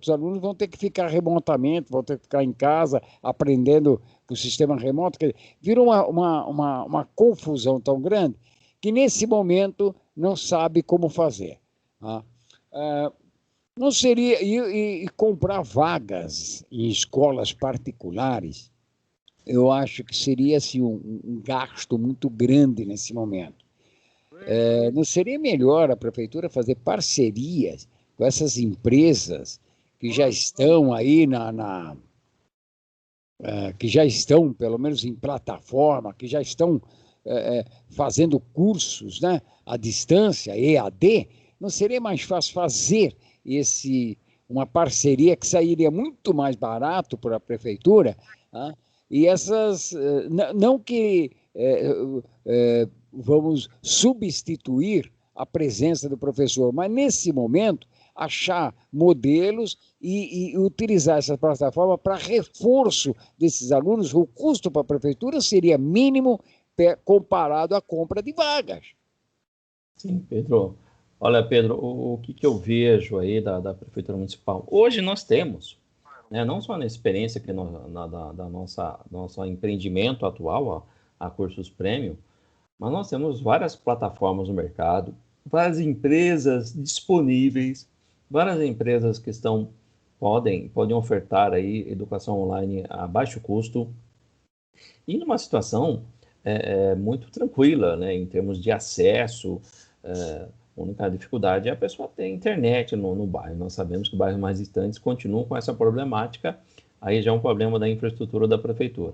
alunos vão ter que ficar remotamente, vão ter que ficar em casa aprendendo o sistema remoto. Quer dizer, virou uma confusão tão grande que nesse momento não sabe como fazer. Tá? Não seria... E comprar vagas em escolas particulares, eu acho que seria assim, um gasto muito grande nesse momento. Não seria melhor a prefeitura fazer parcerias com essas empresas que já estão aí que já estão, pelo menos em plataforma, que já estão fazendo cursos, né, à distância, EAD? Não seria mais fácil fazer uma parceria que sairia muito mais barato para a prefeitura? Tá? E essas, não que vamos substituir a presença do professor, mas nesse momento achar modelos e utilizar essa plataforma para reforço desses alunos. O custo para a prefeitura seria mínimo comparado à compra de vagas. Sim, Pedro. Olha, Pedro, o que eu vejo aí da Prefeitura Municipal? Hoje nós temos, né, não só na experiência que da nosso empreendimento atual, a Cursos Premium, mas nós temos várias plataformas no mercado, várias empresas disponíveis, várias empresas que podem ofertar aí educação online a baixo custo e numa situação muito tranquila, né, em termos de acesso. A única dificuldade é a pessoa ter internet no bairro. Nós sabemos que bairros mais distantes continuam com essa problemática, aí já é um problema da infraestrutura da prefeitura.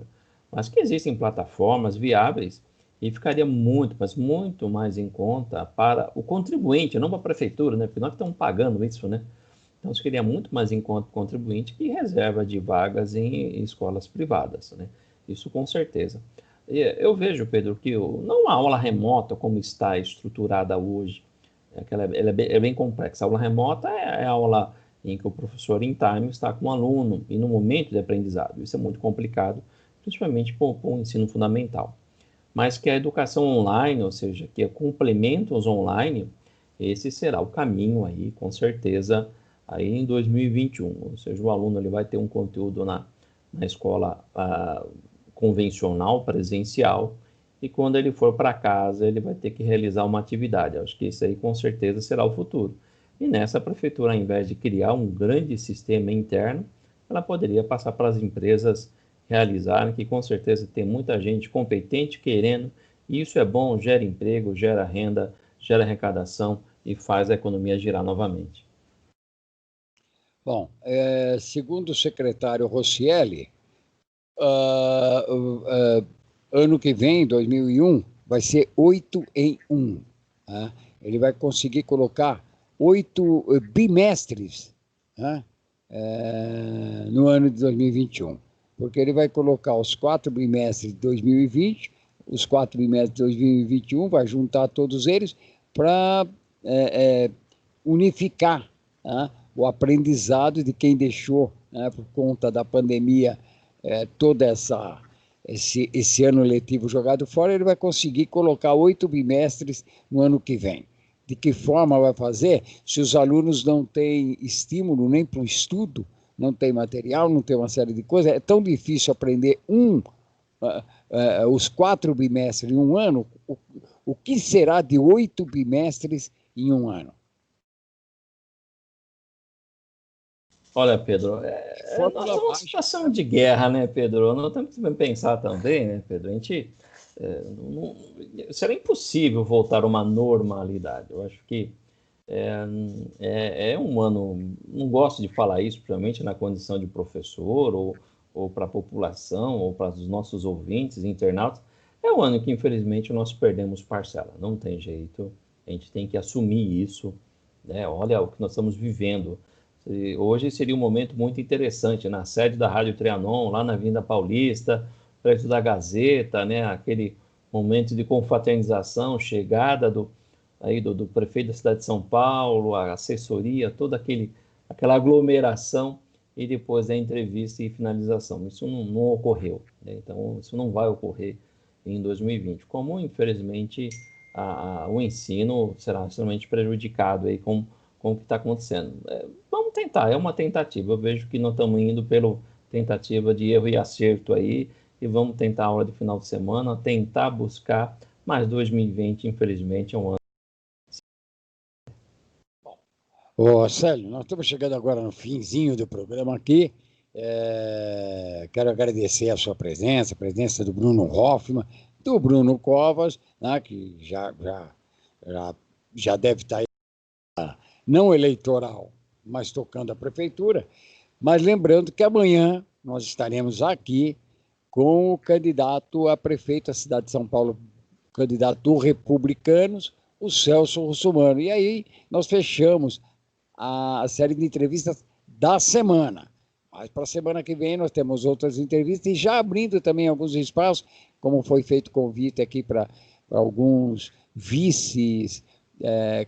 Mas que existem plataformas viáveis e ficaria muito, mas muito mais em conta para o contribuinte, não para a prefeitura, né? Porque nós estamos pagando isso, né? Então, ficaria muito mais em conta para o contribuinte que reserva de vagas em escolas privadas, né? Isso com certeza. E eu vejo, Pedro, que não a aula remota como está estruturada hoje, ela é bem complexa. A aula remota é a aula em que o professor em time está com o aluno e no momento de aprendizado. Isso é muito complicado, principalmente para o ensino fundamental. Mas que a educação online, ou seja, que complementos online, esse será o caminho aí, com certeza, aí em 2021. Ou seja, o aluno ele vai ter um conteúdo na escola convencional, presencial, e quando ele for para casa, ele vai ter que realizar uma atividade. Eu acho que isso aí, com certeza, será o futuro. E nessa, a prefeitura, ao invés de criar um grande sistema interno, ela poderia passar para as empresas realizarem, que com certeza tem muita gente competente querendo, e isso é bom, gera emprego, gera renda, gera arrecadação e faz a economia girar novamente. Bom, segundo o secretário Rossielli, ano que vem, 2001, vai ser 8 em 1. Tá? Ele vai conseguir colocar 8 bimestres, tá? No ano de 2021. Porque ele vai colocar os 4 bimestres de 2020, os 4 bimestres de 2021, vai juntar todos eles para unificar, tá, o aprendizado de quem deixou, né, por conta da pandemia, todo esse ano letivo jogado fora. Ele vai conseguir colocar 8 bimestres no ano que vem. De que forma vai fazer? Se os alunos não têm estímulo nem para o estudo, não tem material, não tem uma série de coisas, é tão difícil aprender os 4 bimestres em um ano. O que será de 8 bimestres em um ano? Olha, Pedro, nós estamos numa situação de guerra, né, Pedro? Nós temos que pensar também, né, Pedro? A gente será impossível voltar a uma normalidade. Eu acho que um ano, não gosto de falar isso, principalmente na condição de professor, ou para a população, ou para os nossos ouvintes, internautas. É um ano que, infelizmente, nós perdemos parcela. Não tem jeito, a gente tem que assumir isso, né? Olha o que nós estamos vivendo. Hoje seria um momento muito interessante, na sede da Rádio Trianon, lá na Avenida Paulista, perto da Gazeta, né? Aquele momento de confraternização, chegada do prefeito da cidade de São Paulo, a assessoria, todo aquele aquela aglomeração e depois a entrevista e finalização. Isso não ocorreu, né? Então isso não vai ocorrer em 2020, como infelizmente o ensino será extremamente prejudicado aí com o que está acontecendo. Vamos tentar, é uma tentativa. Eu vejo que nós estamos indo pela tentativa de erro e acerto aí, e vamos tentar a aula de final de semana, tentar buscar, mas 2020, infelizmente, é um ano. Ô, Célio, nós estamos chegando agora no finzinho do programa aqui. Quero agradecer a sua presença, a presença do Bruno Hoffmann, do Bruno Covas, né, que já deve estar aí, não eleitoral, mas tocando a prefeitura. Mas lembrando que amanhã nós estaremos aqui com o candidato a prefeito da cidade de São Paulo, candidato do Republicanos, o Celso Russomano. E aí nós fechamos a série de entrevistas da semana. Mas para a semana que vem nós temos outras entrevistas e já abrindo também alguns espaços, como foi feito convite aqui para alguns vices,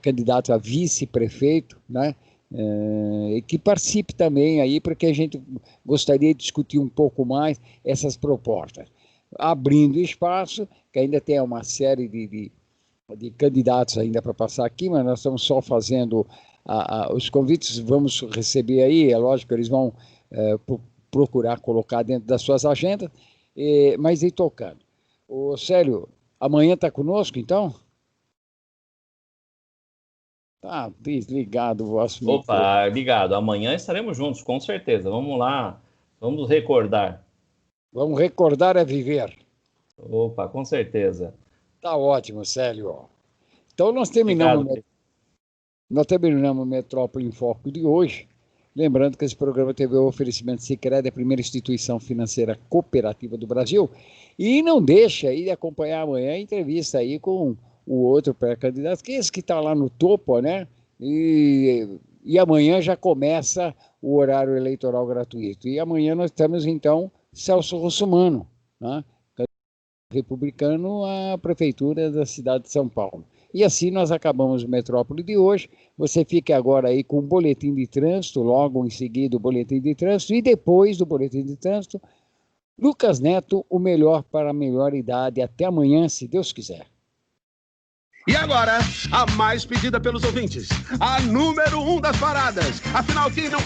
candidatos a vice-prefeito, né? E que participe também aí, porque a gente gostaria de discutir um pouco mais essas propostas. Abrindo espaço, que ainda tem uma série de candidatos ainda para passar aqui, mas nós estamos só fazendo os convites, vamos receber aí, é lógico que eles vão procurar colocar dentro das suas agendas, mas ir tocando. Ô, Célio, amanhã está conosco, então? Tá desligado o vosso microfone. Opa, ligado. Amanhã estaremos juntos, com certeza. Vamos lá, vamos recordar. Vamos recordar a viver. Opa, com certeza. Tá ótimo, Célio. Então nós terminamos o Metrópole em Foco de hoje. Lembrando que esse programa teve o oferecimento Sicredi, a primeira instituição financeira cooperativa do Brasil. E não deixa aí de acompanhar amanhã a entrevista aí com o outro pré-candidato, que é esse que está lá no topo, né? E amanhã já começa o horário eleitoral gratuito. E amanhã nós temos, então, Celso Russomano, né? Republicano à Prefeitura da cidade de São Paulo. E assim nós acabamos o Metrópole de hoje. Você fica agora aí com o Boletim de Trânsito, logo em seguida o Boletim de Trânsito, e depois do Boletim de Trânsito, Lucas Neto, o melhor para a melhor idade. Até amanhã, se Deus quiser. E agora, a mais pedida pelos ouvintes, a número 1 das paradas. Afinal, quem não...